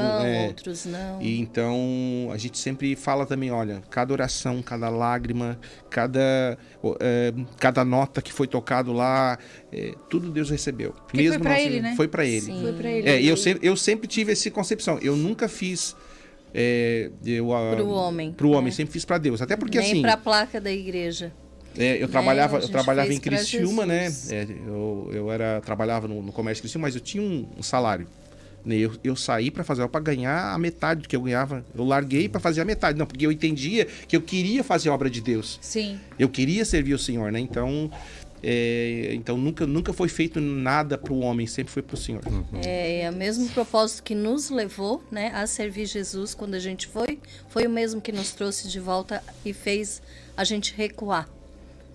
outros não. E então a gente sempre fala também, olha, cada oração, cada lágrima, cada nota que foi tocado lá, tudo Deus recebeu. Porque mesmo foi para ele, né? Foi para ele. Sim. Foi para ele. Eu sempre tive essa concepção. Eu nunca fiz pro homem, sempre fiz para Deus. Até porque nem assim, para a placa da igreja. Eu trabalhava em Criciúma, né? Eu trabalhava no comércio Criciúma, mas eu tinha um salário. Eu saí para ganhar a metade do que eu ganhava. Eu larguei para fazer a metade. Não, porque eu entendia que eu queria fazer a obra de Deus. Sim. Eu queria servir o Senhor, né? Então nunca foi feito nada para o homem, sempre foi para o Senhor. É o mesmo propósito que nos levou, né, a servir Jesus quando a gente foi o mesmo que nos trouxe de volta e fez a gente recuar.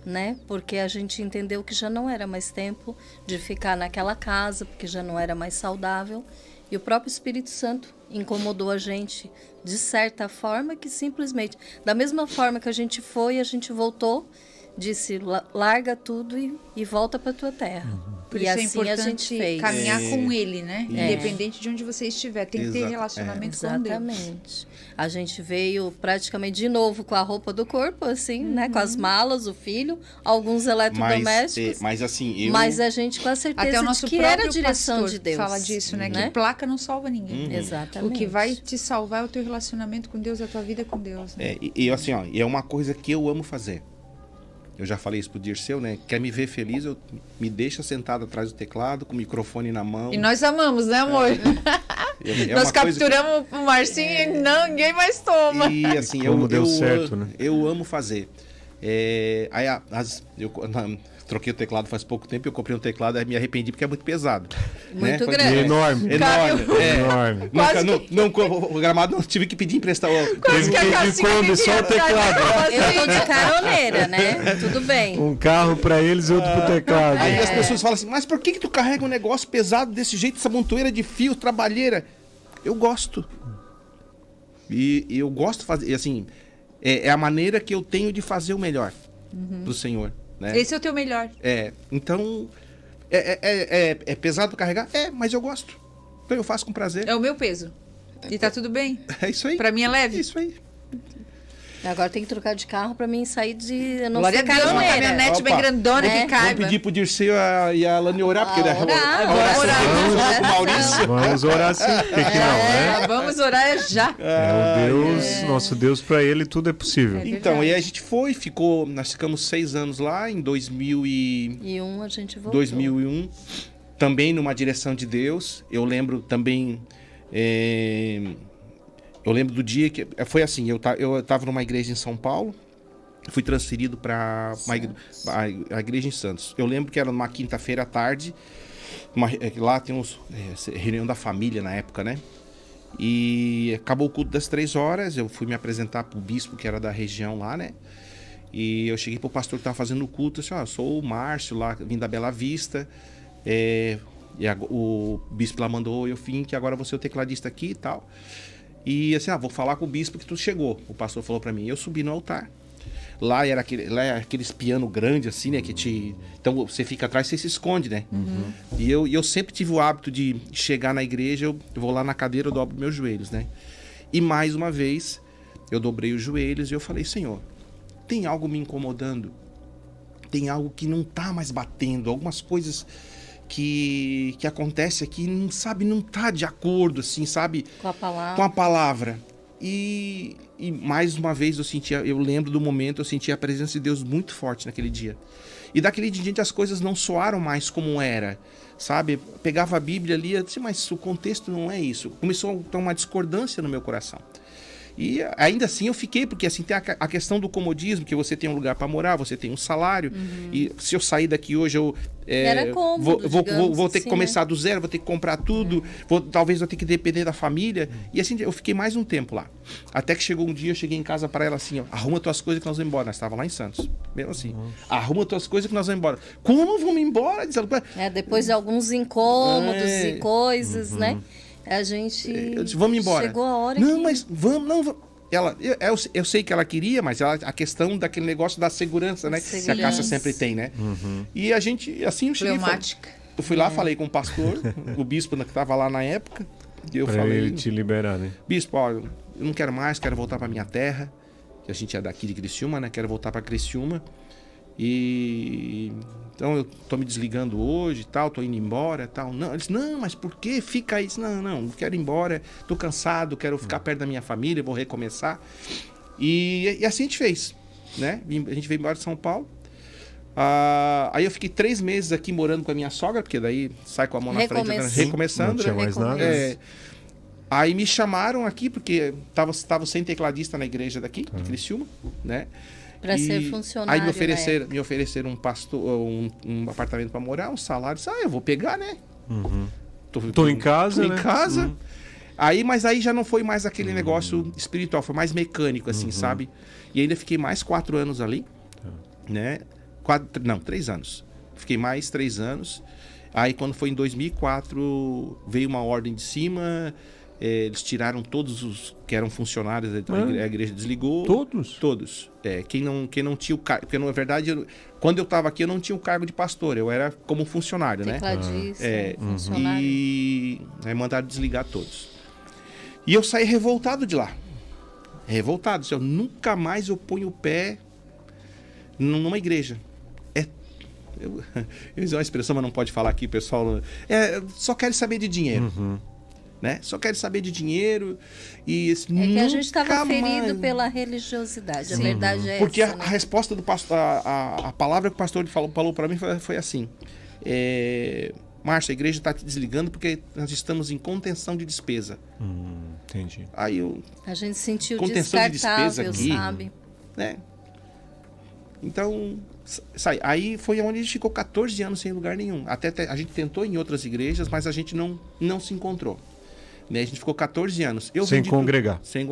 Né? Porque a gente entendeu que já não era mais tempo de ficar naquela casa, porque já não era mais saudável. E o próprio Espírito Santo incomodou a gente de certa forma, que simplesmente, da mesma forma que a gente foi, a gente voltou, disse, larga tudo e volta para tua terra. Por e isso assim é importante a gente fez. Caminhar com ele, né? Independente de onde você estiver, tem que ter relacionamento com Deus. Exatamente. A gente veio praticamente de novo com a roupa do corpo, assim, né? Com as malas, o filho, alguns eletrodomésticos. Mas a gente com a certeza até o nosso de que era a direção de Deus. Fala disso, né? Que placa não salva ninguém. Exatamente. O que vai te salvar é o teu relacionamento com Deus, a tua vida com Deus. Né? É uma coisa que eu amo fazer. Eu já falei isso pro Dirceu, né? Quer me ver feliz, me deixa sentado atrás do teclado, com o microfone na mão. E nós amamos, né, amor? Nós capturamos o Marcinho e ninguém mais toma. E assim, deu certo, né? Eu amo fazer. Eu troquei o teclado faz pouco tempo, eu comprei um teclado e me arrependi porque é muito pesado. Muito né? grande. Enorme. Enorme. O gramado não tive que pedir emprestar. Quase que a Kombi só o teclado. Eu tô de caroneira, né? Tudo bem. Um carro pra eles e outro pro teclado. Aí as pessoas falam assim, mas por que tu carrega um negócio pesado desse jeito, essa montoeira de fio, trabalheira? Eu gosto. E eu gosto de fazer, assim, é a maneira que eu tenho de fazer o melhor pro Senhor. Né? Esse é o teu melhor. Então, é pesado carregar? Mas eu gosto. Então eu faço com prazer. É o meu peso. E tá tudo bem? É isso aí. Pra mim é leve? É isso aí. Agora tem que trocar de carro pra mim sair de... Eu não Glória sei a Deus, uma caroneira. caminhonete bem grandona que caiba. Vamos pedir pro Dirceu e a Lani orar, porque orar. com o Maurício. Vamos orar sim, por que não, né? Vamos orar já. Nosso Deus, pra ele tudo é possível. Então, e a gente nós ficamos 6 anos lá, em 2001 a gente voltou. 2001, também numa direção de Deus. Eu lembro também... Eu lembro do dia que... Foi assim, eu estava numa igreja em São Paulo, fui transferido para a igreja em Santos. Eu lembro que era numa quinta-feira à tarde, lá tem reunião da família na época, né? E acabou o culto das 3 horas, eu fui me apresentar pro bispo, que era da região lá, né? E eu cheguei pro pastor que estava fazendo o culto, assim, eu sou o Márcio, lá, vim da Bela Vista, o bispo lá mandou eu vim, que agora você é o tecladista aqui e tal. E assim, vou falar com o bispo que tu chegou. O pastor falou pra mim. Eu subi no altar. Lá era aqueles piano grande assim, né? Então você fica atrás, você se esconde, né? Uhum. E eu sempre tive o hábito de chegar na igreja, eu vou lá na cadeira, eu dobro meus joelhos, né? E mais uma vez, eu dobrei os joelhos e eu falei, Senhor, tem algo me incomodando? Tem algo que não tá mais batendo? Algumas coisas... que acontece aqui, não tá de acordo, assim, sabe? Com a palavra. E mais uma vez eu lembro do momento, eu senti a presença de Deus muito forte naquele dia. E daquele dia em diante as coisas não soaram mais como era, sabe? Pegava a Bíblia ali, eu disse, mas o contexto não é isso. Começou a ter uma discordância no meu coração. E ainda assim eu fiquei, porque assim tem a questão do comodismo, que você tem um lugar para morar, você tem um salário, e se eu sair daqui hoje, eu era cômodo, vou ter que começar do zero, vou ter que comprar tudo, talvez eu tenha que depender da família. E assim, eu fiquei mais um tempo lá. Até que chegou um dia, eu cheguei em casa para ela assim, ó, arruma tuas coisas que nós vamos embora. Nós estávamos lá em Santos, mesmo assim. Arruma tuas coisas que nós vamos embora. Como vamos embora? Diz ela, depois de alguns incômodos e coisas, né? A gente eu disse, vamos embora. Chegou a hora não, mas vamos. Eu sei que ela queria, mas a questão daquele negócio da segurança, né? Que a Cássia sempre tem, né? E a gente, assim, eu cheguei. Eu fui lá, falei com o pastor, o bispo que estava lá na época. E eu falei, ele te liberar, né? Bispo, ó, eu não quero mais, quero voltar para minha terra. Que a gente é daqui de Criciúma, né? Quero voltar para Criciúma. Então eu tô me desligando hoje e tal, tô indo embora e tal. Não, ele disse, não, mas por quê? Fica aí. Não quero ir embora, tô cansado, quero ficar perto da minha família, vou recomeçar. E assim a gente fez, né? A gente veio embora de São Paulo. Aí eu fiquei 3 meses aqui morando com a minha sogra, porque daí sai com a mão na frente, recomeçando. Não tinha mais nada. Aí me chamaram aqui, porque tava sem tecladista na igreja daqui, de Criciúma, né? Para ser funcionário. Aí me ofereceram um apartamento para morar, um salário. Eu vou pegar, né? Tô em casa, tô né? Em casa. Mas aí já não foi mais aquele negócio espiritual, foi mais mecânico, assim, sabe? E ainda fiquei mais 4 anos ali, né? 3 anos. Fiquei mais 3 anos. Aí quando foi em 2004, veio uma ordem de cima... eles tiraram todos os que eram funcionários, a igreja desligou. Todos? Todos. Quem não tinha o cargo... Porque, na verdade, quando eu estava aqui, eu não tinha o cargo de pastor. Eu era como funcionário, né? Tecladista, funcionário. E aí mandaram desligar todos. E eu saí revoltado de lá. Revoltado. Eu nunca mais eu ponho o pé numa igreja. Eu usei uma expressão, mas não pode falar aqui, pessoal. Só quero saber de dinheiro. Né? Só quero saber de dinheiro e que a gente estava ferido pela religiosidade. A verdade é porque essa. Porque a resposta do pastor, a palavra que o pastor falou para mim foi assim: Márcia, a igreja está te desligando porque nós estamos em contenção de despesa. Entendi. Aí a gente sentiu contenção de despesa aqui, sabe? Né? Então, aí foi onde a gente ficou 14 anos sem lugar nenhum. Até a gente tentou em outras igrejas, mas a gente não se encontrou. Né? A gente ficou 14 anos. Sem congregar. Sem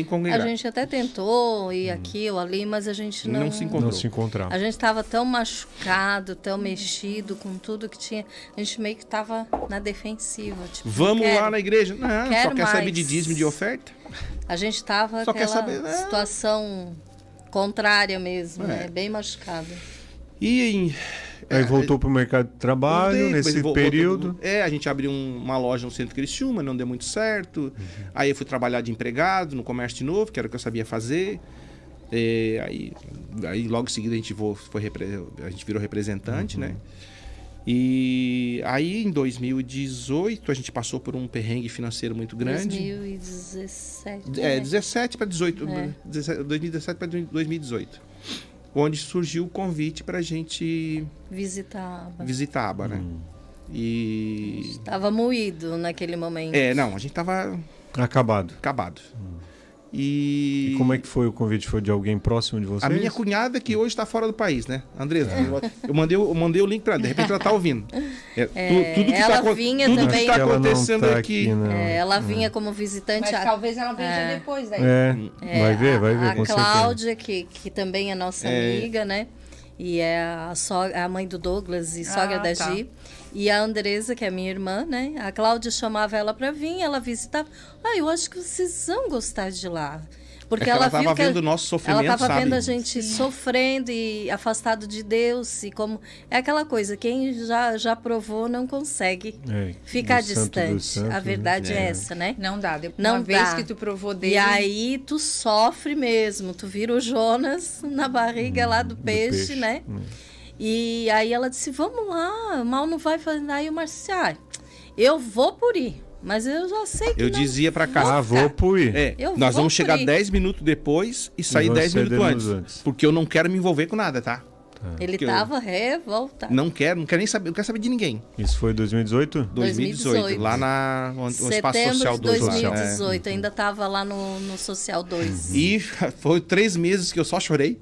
congregar. A gente até tentou ir aqui ou ali, mas a gente não se encontrou. Não se encontrava. A gente estava tão machucado, tão mexido com tudo que tinha. A gente meio que estava na defensiva. Tipo, vamos lá na igreja? Não, só quer mais. saber de dízimo de oferta. A gente estava naquela situação contrária mesmo, né? Bem machucado. Aí voltou para o mercado de trabalho nesse período. A gente abriu uma loja no centro de Criciúma, não deu muito certo. Aí eu fui trabalhar de empregado no comércio de novo, que era o que eu sabia fazer. Aí logo em seguida a gente virou representante, né? E aí em 2018 a gente passou por um perrengue financeiro muito grande. 2017. 17 para 18. 2017 para 2018. Onde surgiu o convite para a gente visitar a Aba, né? E estava moído naquele momento. Não, a gente estava acabado. E como é que foi o convite? Foi de alguém próximo de vocês? A minha cunhada, que hoje está fora do país, né? Andressa, eu mandei o link para ela, de repente ela está ouvindo. Tudo que está acontecendo aqui. Ela vinha como visitante. Mas talvez ela venha depois daí. Vai ver, com certeza. A Cláudia, que também é nossa amiga, né? E é a mãe do Douglas e sogra da Gi. E a Andresa, que é minha irmã, né? A Cláudia chamava ela para vir, ela visitava. Eu acho que vocês vão gostar de lá. Porque ela estava vendo o nosso sofrimento, ela estava vendo a gente sofrendo e afastado de Deus. E como é aquela coisa, quem já provou não consegue ficar distante. A verdade é essa, né? Não dá. Uma vez que tu provou dele... E aí tu sofre mesmo. Tu vira o Jonas na barriga lá do peixe, né? E aí ela disse, vamos lá, mal não vai fazer. Aí o Márcio disse, eu vou por ir. Mas eu já sei que eu dizia pra cá, vou por ir. Nós vamos chegar 10 minutos depois e sair 10 minutos antes. Porque eu não quero me envolver com nada, tá? Ele estava revoltado. Não quero nem saber, não quero saber de ninguém. Isso foi 2018? 2018, lá no Espaço Social 2. Setembro de 2018, ainda estava lá no Social 2. E foi 3 meses que eu só chorei.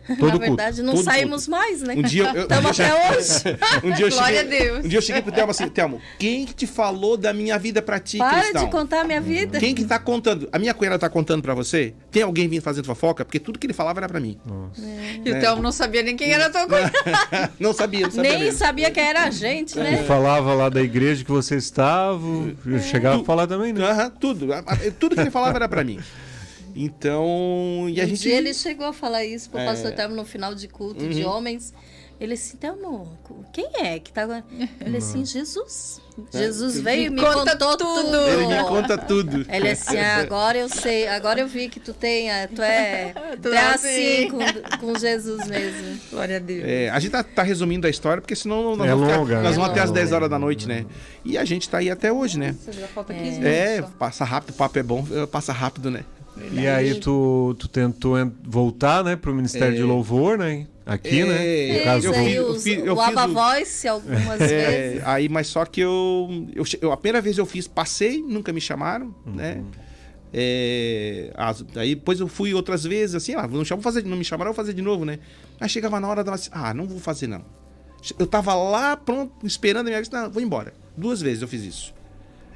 Na verdade, não saímos mais, né? Um dia estamos até hoje. Glória a Deus. Um dia eu cheguei pro Thelma assim, Thelma, quem que te falou da minha vida pra ti, Para Cristão? de contar a minha vida. Quem que tá contando? A minha cunhada tá contando pra você? Tem alguém vindo fazendo fofoca? Porque tudo que ele falava era pra mim. E o Thelma não sabia nem quem era a tua cunhada. Não sabia Nem mesmo. sabia quem era a gente, né? Ele falava lá da igreja que você estava, eu chegava a falar também, né? Tudo. Tudo que ele falava era pra mim. Então, e a gente... dia ele chegou a falar isso pro pastor Thelma no final de culto de homens. Ele assim, Thelma, quem é que tá agora? Ele assim, Jesus. Jesus veio e me contou tudo. Ele me conta tudo. Ele assim, agora eu sei, agora eu vi que tu é assim com Jesus mesmo. Glória a Deus. A gente tá resumindo a história, porque senão nós vamos até as 10 horas da noite, né? E a gente tá aí até hoje, né? Já falta 15 minutos. Passa rápido, o papo é bom, passa rápido, né? E aí tu tentou voltar, né, pro Ministério de Louvor, né? Aqui, né? No caso, eu fiz o Abba Voice algumas vezes. Aí, mas só que a primeira vez eu fiz, passei, nunca me chamaram, né? Aí depois eu fui outras vezes, assim, não me chamaram, eu vou fazer de novo, né? Aí chegava na hora, assim, não vou fazer não. Eu tava lá, pronto, esperando a minha vez, não, vou embora. 2 vezes eu fiz isso.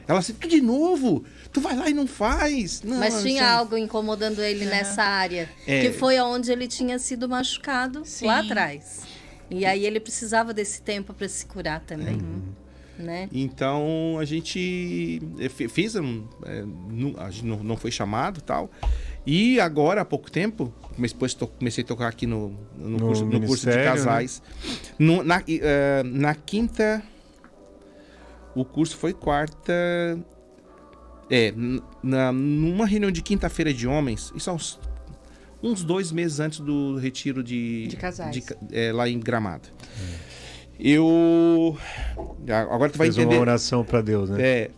Ela assim, tu de novo? Tu vai lá e não faz. Não, mas tinha algo incomodando ele nessa área. Que foi onde ele tinha sido machucado lá atrás. E aí ele precisava desse tempo para se curar também. Né? Então a gente fez, a gente não foi chamado e tal. E agora, há pouco tempo, comecei a tocar aqui no curso de casais. Né? Na quinta... O curso foi quarta... numa reunião de quinta-feira de homens, isso há uns 2 meses antes do retiro de casais. Lá em Gramado. Agora tu vai entender... uma oração para Deus, né?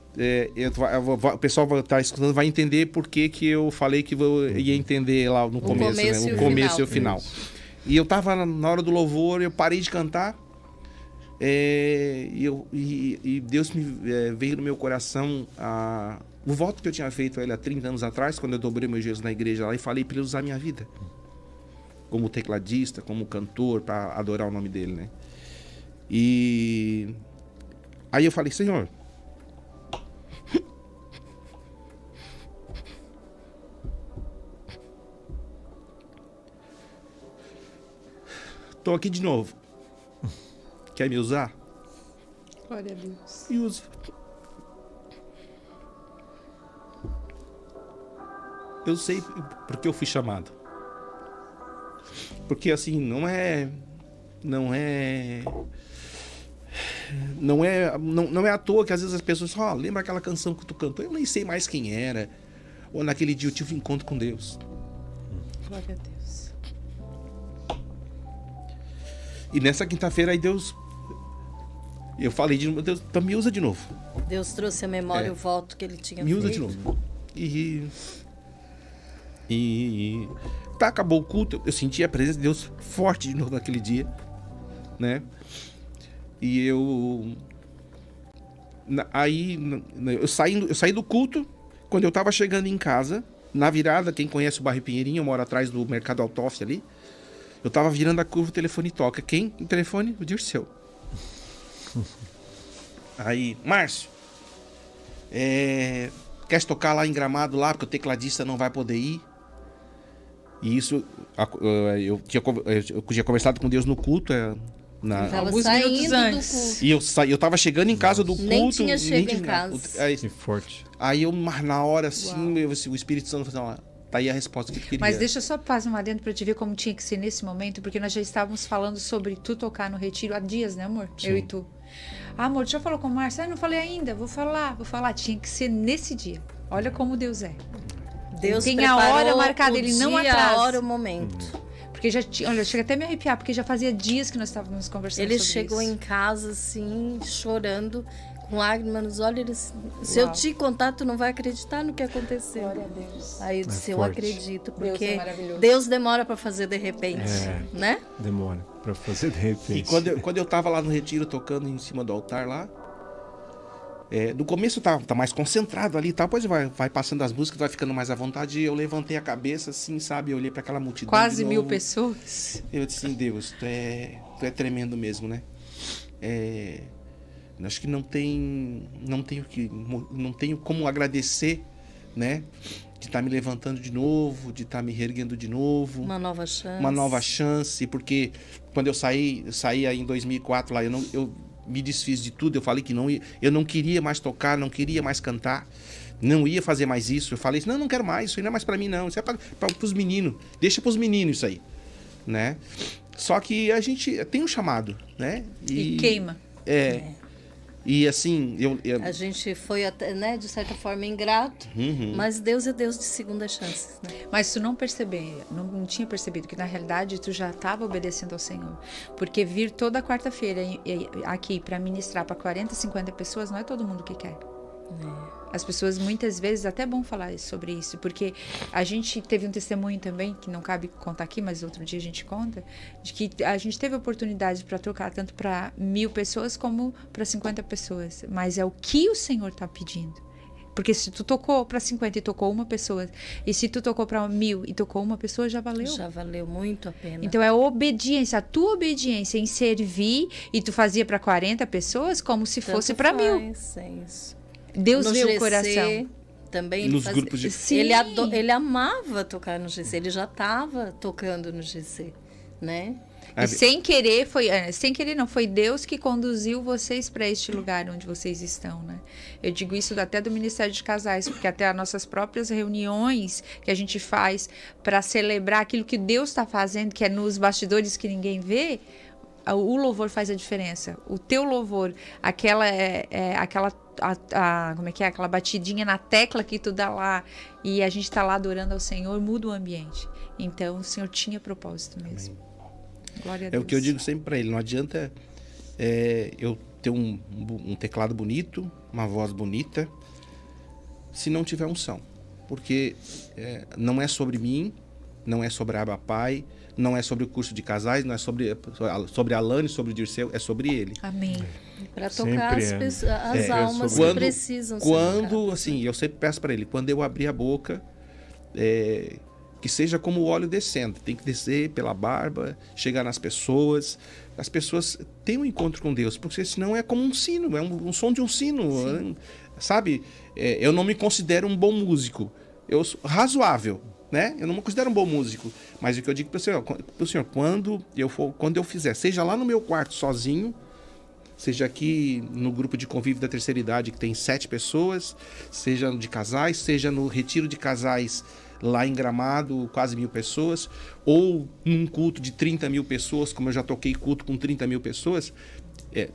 O pessoal vai estar escutando, vai entender por que eu falei que eu ia entender lá no começo, né? O começo e o final. E eu tava na hora do louvor, eu parei de cantar. E Deus veio no meu coração o voto que eu tinha feito a ele há 30 anos atrás, quando eu dobrei meus joelhos na igreja lá e falei para ele usar a minha vida como tecladista, como cantor, para adorar o nome dele, né? E aí eu falei, Senhor, tô aqui de novo. Quer me usar? Glória a Deus. E usa. Eu sei porque eu fui chamado. Porque assim, não é à toa que às vezes as pessoas falam, lembra aquela canção que tu cantou? Eu nem sei mais quem era. Ou naquele dia eu tive um encontro com Deus. Glória a Deus. E nessa quinta-feira aí Deus... Eu falei de novo, Deus, então me usa de novo. Deus trouxe a memória o voto que ele tinha feito. Me usa de novo. Acabou o culto, eu senti a presença de Deus forte de novo naquele dia, né? E eu saí do culto, quando eu tava chegando em casa, na virada, quem conhece o bairro Pinheirinho, eu moro atrás do Mercado Altoff ali, eu tava virando a curva, o telefone toca. Quem? O telefone? O Dirceu. Aí, Márcio, quer tocar lá em Gramado lá, porque o tecladista não vai poder ir. E isso, eu tinha conversado com Deus no culto, alguns minutos antes. E eu tava chegando em casa do culto. Nem tinha chegado em casa. Que forte. Aí na hora assim, o Espírito Santo falou, tá aí a resposta que eu queria. Mas deixa eu só fazer uma adendo pra te ver como tinha que ser nesse momento, porque nós já estávamos falando sobre tu tocar no retiro há dias, né, amor? Sim. Eu e tu. Amor, tu já falou com o Márcio? Não falei ainda, vou falar. Tinha que ser nesse dia. Olha como Deus é. Deus tem a hora marcada, ele não atrasa. A hora, o momento. Porque já tinha, olha, chega até a me arrepiar, porque já fazia dias que nós estávamos conversando sobre isso. Ele chegou em casa, assim, chorando, com lágrimas nos olhos, se eu te contar, tu não vai acreditar no que aconteceu. Glória a Deus. Aí eu disse, eu acredito, porque Deus, Deus demora para fazer de repente, né? Demora para fazer de repente. E quando eu tava lá no retiro, tocando em cima do altar lá, no começo tá mais concentrado ali e tal, depois vai passando as músicas, vai ficando mais à vontade, e eu levantei a cabeça assim, sabe, eu olhei para aquela multidão. Quase 1000 pessoas. Eu disse assim, Deus, tu é tremendo mesmo, né? Acho que não tenho como agradecer, né? De estar me levantando de novo, de estar me reerguendo de novo. Uma nova chance. Uma nova chance, porque quando eu saí aí em 2004 lá, eu me desfiz de tudo, eu falei que eu não queria mais tocar, não queria mais cantar, não ia fazer mais isso. Eu falei, não quero mais, isso aí não é mais pra mim não, isso é para os meninos, deixa pros meninos isso aí, né? Só que a gente tem um chamado, né? E queima. E assim, a gente foi até, né, de certa forma ingrato, mas Deus é Deus de segunda chance. Né? Mas tu não tinha percebido que na realidade tu já estava obedecendo ao Senhor. Porque vir toda quarta-feira aqui para ministrar para 40, 50 pessoas, não é todo mundo que quer. As pessoas, muitas vezes, até é bom falar sobre isso, porque a gente teve um testemunho também, que não cabe contar aqui, mas outro dia a gente conta, de que a gente teve oportunidade para trocar tanto para 1000 pessoas como para 50 pessoas, mas é o que o Senhor está pedindo. Porque se tu tocou para 50 e tocou uma pessoa, e se tu tocou para 1000 e tocou uma pessoa, já valeu. Já valeu muito a pena. Então é obediência, a tua obediência em servir, e tu fazia para 40 pessoas como se fosse para 1000. É isso. Deus no vê GC, o coração. Também nos grupos de... ele amava tocar no GC, ele já estava tocando no GC, né? E sem querer foi Deus que conduziu vocês para este lugar onde vocês estão, né? Eu digo isso até do Ministério de Casais, porque até as nossas próprias reuniões que a gente faz para celebrar aquilo que Deus está fazendo, que é nos bastidores que ninguém vê, o louvor faz a diferença. O teu louvor, como é que é? Aquela batidinha na tecla que tu dá lá e a gente tá lá adorando ao Senhor, muda o ambiente. Então, o Senhor tinha propósito mesmo. Amém. Glória a Deus. É o que eu digo sempre para ele, não adianta eu ter um teclado bonito, uma voz bonita, se não tiver unção. Porque não é sobre mim, não é sobre a Abba Pai, não é sobre o curso de casais, não é sobre a Lani, sobre o Dirceu, é sobre ele. Amém. Para tocar as almas que precisam. Quando, assim, eu sempre peço para ele, quando eu abrir a boca, que seja como o óleo descendo. Tem que descer pela barba, chegar nas pessoas. As pessoas têm um encontro com Deus, porque senão é como um sino, é um som de um sino. Sabe? Eu não me considero um bom músico. Eu sou razoável. Né? Eu não me considero um bom músico, mas o que eu digo para o senhor, quando eu fizer, seja lá no meu quarto sozinho, seja aqui no grupo de convívio da terceira idade que tem 7 pessoas, seja de casais, seja no retiro de casais lá em Gramado, quase 1000 pessoas, ou num culto de 30.000 pessoas, como eu já toquei culto com 30.000 pessoas,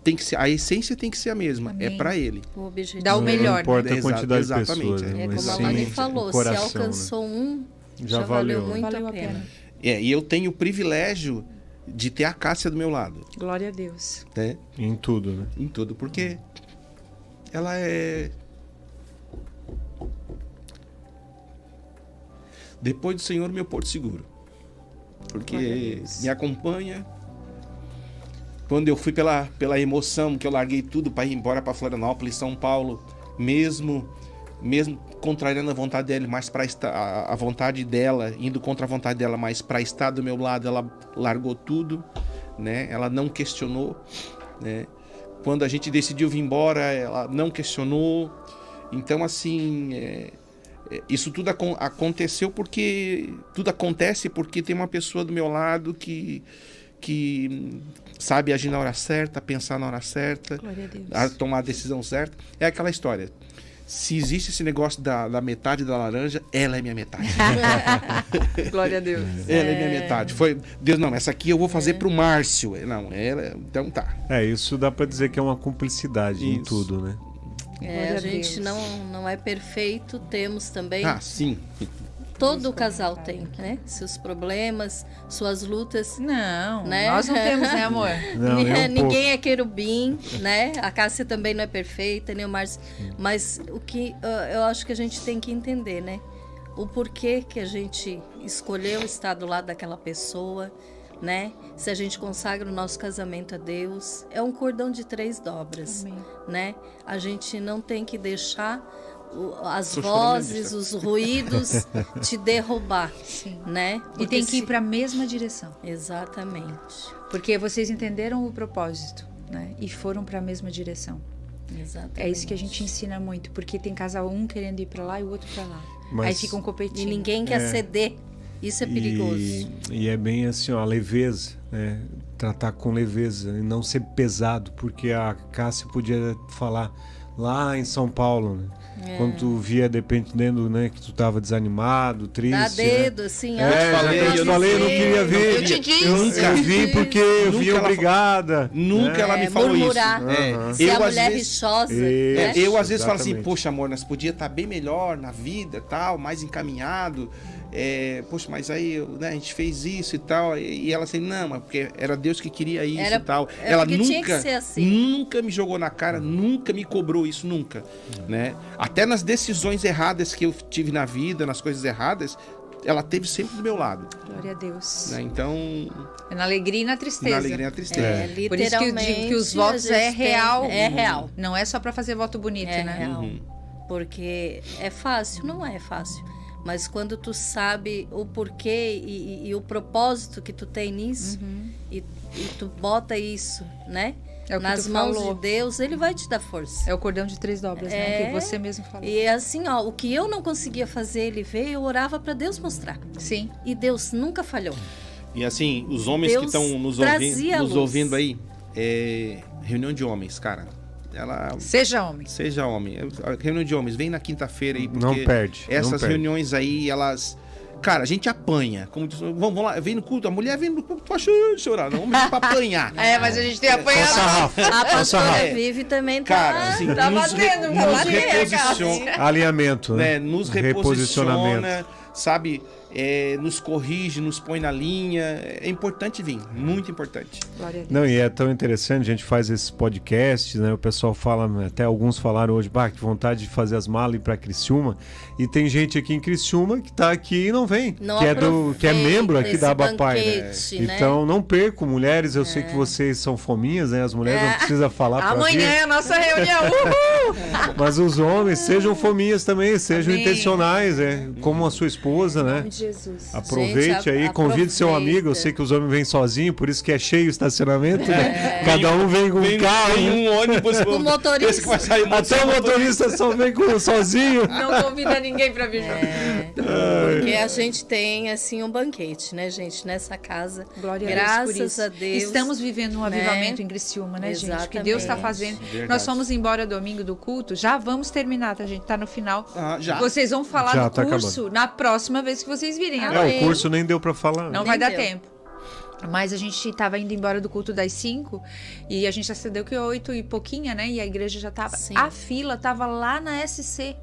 tem que ser, a essência tem que ser a mesma. Amém. É para ele. O objetivo dá o melhor. Não importa a quantidade exatamente, de pessoas. É como a Lani falou, coração, se alcançou um, já valeu muito a pena. E eu tenho o privilégio de ter a Cássia do meu lado. Glória a Deus. Né? Em tudo, né? Em tudo, porque ela é... Depois do Senhor, meu porto seguro. Porque me acompanha. Quando eu fui pela emoção, que eu larguei tudo para ir embora para Florianópolis, São Paulo, mesmo contrariando a vontade dela, mas para estar a vontade dela, indo contra a vontade dela, mas para estar do meu lado, ela largou tudo, né? Ela não questionou, né? Quando a gente decidiu vir embora, ela não questionou. Então, assim, isso tudo aconteceu porque... Tudo acontece porque tem uma pessoa do meu lado que sabe agir na hora certa, pensar na hora certa, tomar a decisão certa. É aquela história. Se existe esse negócio da metade da laranja, ela é minha metade. Glória a Deus. Ela é minha metade. Foi Deus, não, essa aqui eu vou fazer pro Márcio. Não, ela, então tá. Isso dá para dizer que é uma cumplicidade em tudo, né? A gente não é perfeito, temos também. Sim. todo casal tem, né? Seus problemas, suas lutas. Não, né? Nós não temos, né, amor? Não, ninguém é querubim, né? A Cássia também não é perfeita, nem o Márcio. Mas o que eu acho que a gente tem que entender, né? O porquê que a gente escolheu estar do lado daquela pessoa, né? Se a gente consagra o nosso casamento a Deus, é um cordão de 3 dobras, Amém. né? A gente não tem que deixar as vozes, os ruídos te derrubar, Sim. né? Porque e tem que ir para a mesma direção. Exatamente. Porque vocês entenderam o propósito, né? E foram para a mesma direção. Exatamente. É isso que a gente ensina muito, porque tem casal um querendo ir para lá e o outro para lá. Mas... Aí ficam competindo. E ninguém quer ceder. Isso é perigoso. E é bem assim, ó, a leveza, né? Tratar com leveza e não ser pesado, porque a Cássia podia falar lá em São Paulo, né? Quando tu via, dependendo, né, que tu tava desanimado, triste. Dá dedo, né? assim. Eu falei, não queria ver. Eu te disse. Eu vim porque eu vi obrigada. Nunca ela me falou murmurar. isso. Se a mulher rixosa. Né? Eu às vezes falo assim, exatamente. poxa, amor, nós podia estar bem melhor na vida, tal, mais encaminhado. Poxa, mas aí, né, a gente fez isso e tal. E ela assim, não, mas porque era Deus que queria isso e tal. Ela tinha que ser assim. nunca me jogou na cara, nunca me cobrou isso, nunca. Né? Até nas decisões erradas que eu tive na vida, nas coisas erradas, ela teve sempre do meu lado. Glória a Deus. Né? Então... É na alegria e na tristeza. Na alegria e na tristeza. Por isso que eu digo que os votos é real. É real. Não é só para fazer voto bonito, né? Real. Porque é fácil? Não é fácil. Mas quando tu sabe o porquê e o propósito que tu tem nisso, e tu bota isso, né? Nas mãos de Deus, Ele vai te dar força. É o cordão de 3 dobras, né? Que você mesmo falou. E assim, ó, o que eu não conseguia fazer, Ele veio, eu orava para Deus mostrar. Sim. E Deus nunca falhou. E assim, os homens Deus que estão nos ouvindo aí, reunião de homens, cara. Seja homem. Seja homem. Reunião de homens, vem na quinta-feira aí, porque não perde. Essas reuniões aí, elas... Cara, a gente apanha. Como diz, vamos lá, vem no culto, a mulher vem no culto pra chorar, não vem pra apanhar. Mas a gente tem apanhado. A pastora Vivi também tá... Cara, assim, tá batendo, nos reposiciona. Alinhamento, né? Nos reposiciona, sabe? Nos corrige, nos põe na linha. É importante vir, muito importante. Glória a Deus. Não, e é tão interessante, a gente faz esses podcasts, né? O pessoal fala, até alguns falaram hoje, que vontade de fazer as malas e ir pra Criciúma. E tem gente aqui em Criciúma que tá aqui e não vem. Que é membro aqui da Abapai, né? Então, não percam, mulheres. Eu sei que vocês são fominhas, né? As mulheres não precisam falar pra amanhã é a nossa reunião. Mas os homens, sejam fominhas também, sejam intencionais, como a sua esposa, né? Jesus. Aproveite aí, convide seu amigo. Eu sei que os homens vêm sozinhos, por isso que é cheio o estacionamento, né? Cada um vem com um carro. Tem um ônibus. O motorista. Até o motorista só vem sozinho. Não convida ninguém pra vir junto. Porque a gente tem, assim, um banquete, né, gente? Nessa casa. Glória Graças a Deus. Estamos vivendo um avivamento em Criciúma, né, gente? O que Deus está fazendo. Verdade. Nós fomos embora domingo do culto. Já vamos terminar, tá, gente? Tá no final. Já. Vocês vão falar Já do tá curso na próxima vez que vocês virem. O curso nem deu pra falar. Não vai dar tempo. Mas a gente estava indo embora do culto das 5 e a gente acendeu que 8 e pouquinha, né? E a igreja já tava... Sim. A fila tava lá na SC.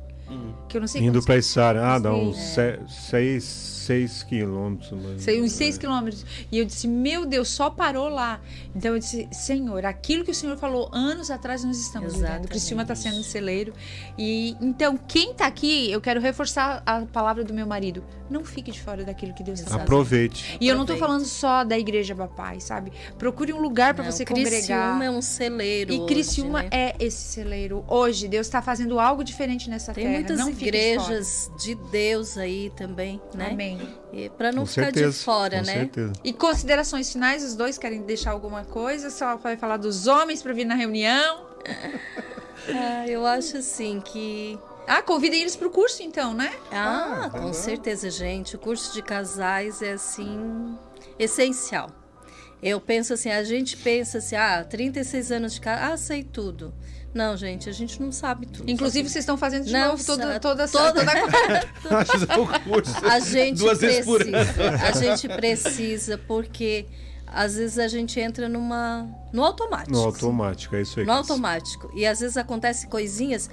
Que eu não sei Indo como... pra Içara. Dá uns 6 quilômetros. Sei, uns 6 quilômetros. E eu disse, meu Deus, só parou lá. Então eu disse, Senhor, aquilo que o Senhor falou anos atrás nós estamos vivendo. Criciúma está sendo um celeiro. E então, quem está aqui, eu quero reforçar a palavra do meu marido. Não fique de fora daquilo que Deus está fazendo. Aproveite. E eu não estou falando só da igreja Abapai, sabe? Procure um lugar para você congregar. Criciúma é um celeiro. E Criciúma hoje, né? é esse celeiro. Hoje, Deus está fazendo algo diferente nessa terra. Tem muitas não igrejas de Deus aí também, né? Amém. Para não ficar de fora, né? Certeza. E considerações finais, os dois querem deixar alguma coisa? Só vai falar dos homens para vir na reunião? Eu acho assim que... Convidem eles para o curso então, né? Com certeza, gente. O curso de casais é assim, essencial. Eu penso assim, a gente pensa assim, 36 anos de casa, sei tudo. Não, gente, a gente não sabe tudo. Inclusive, vocês estão fazendo de novo toda o curso. A gente duas vezes por ano. A gente precisa, porque às vezes a gente entra no automático. No automático, é isso aí. No automático. E às vezes acontece coisinhas,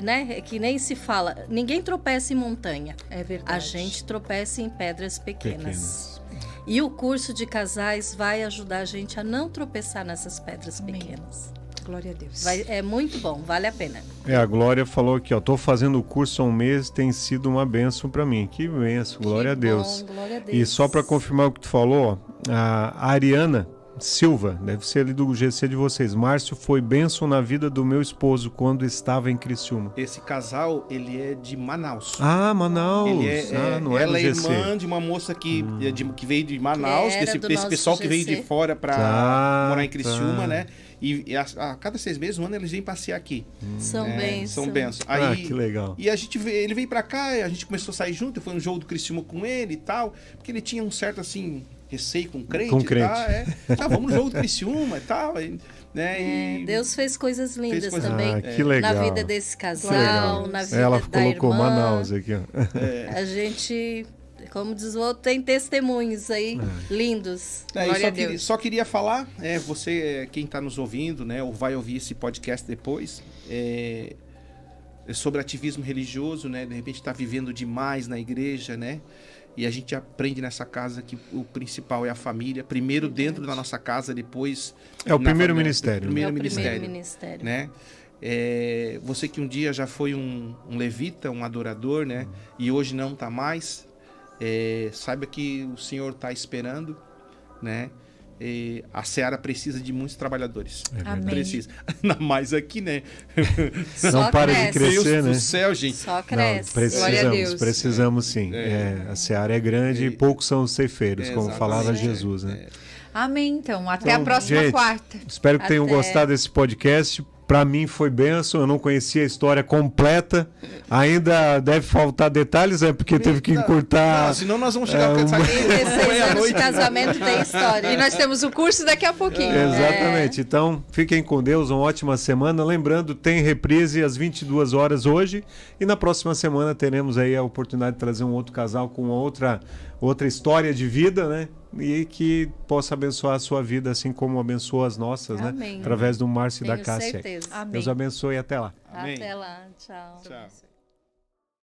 né, que nem se fala. Ninguém tropeça em montanha. É verdade. A gente tropeça em pedras pequenas. E o curso de casais vai ajudar a gente a não tropeçar nessas pedras pequenas. Glória a Deus. É muito bom, vale a pena. A Glória falou aqui, ó, tô fazendo o curso há um mês, tem sido uma bênção para mim. Que bênção, glória a Deus. Glória a Deus. E só para confirmar o que tu falou, ó, a Ariana Silva, deve ser ali do GC de vocês. Márcio foi bênção na vida do meu esposo quando estava em Criciúma. Esse casal, ele é de Manaus. Ah, Manaus. Não ela é irmã de uma moça que veio de Manaus, desse pessoal que veio de fora para morar em Criciúma, né? E a cada 6 meses, um ano, eles vêm passear aqui. São bênçãos. São bênçãos. Aí, que legal. E ele veio pra cá, a gente começou a sair junto, foi um jogo do Criciúma com ele e tal, porque ele tinha um certo, assim, receio com crente. Tá, vamos no jogo do Criciúma e tal. Né? Deus fez coisas lindas também que legal. na vida desse casal, na vida Ela da colocou irmã. Manaus aqui, ó. A gente, como diz o outro, tem testemunhos aí lindos. Só queria falar, você, quem está nos ouvindo, né, ou vai ouvir esse podcast depois, sobre ativismo religioso, né? De repente está vivendo demais na igreja, né? E a gente aprende nessa casa que o principal é a família. Primeiro dentro da nossa casa, depois... É o primeiro ministério. Primeiro ministério. Né? Você que um dia já foi um levita, um adorador, né? E hoje não está mais, saiba que o Senhor está esperando, né? A Seara precisa de muitos trabalhadores. Amém. Precisa. Ainda mais aqui, né? Não para de crescer, né? Do céu, gente. Só cresce. Não, precisamos sim. A Seara é grande e poucos são os ceifeiros, como falava Jesus, né? Amém, então. Até a próxima quarta. Espero que tenham gostado desse podcast. Para mim foi bênção, eu não conhecia a história completa. Ainda deve faltar detalhes, porque teve que encurtar. Não, senão nós vamos chegar a 16 anos de casamento tem história. E nós temos o curso daqui a pouquinho. Exatamente. Então, fiquem com Deus, uma ótima semana. Lembrando, tem reprise às 22 horas hoje. E na próxima semana teremos aí a oportunidade de trazer um outro casal com outra história de vida, né? E que possa abençoar a sua vida, assim como abençoa as nossas, Amém. né? Através do Márcio e da Cássia. Certeza. Amém. Deus abençoe e até lá. Amém. Até lá. Tchau. Tchau.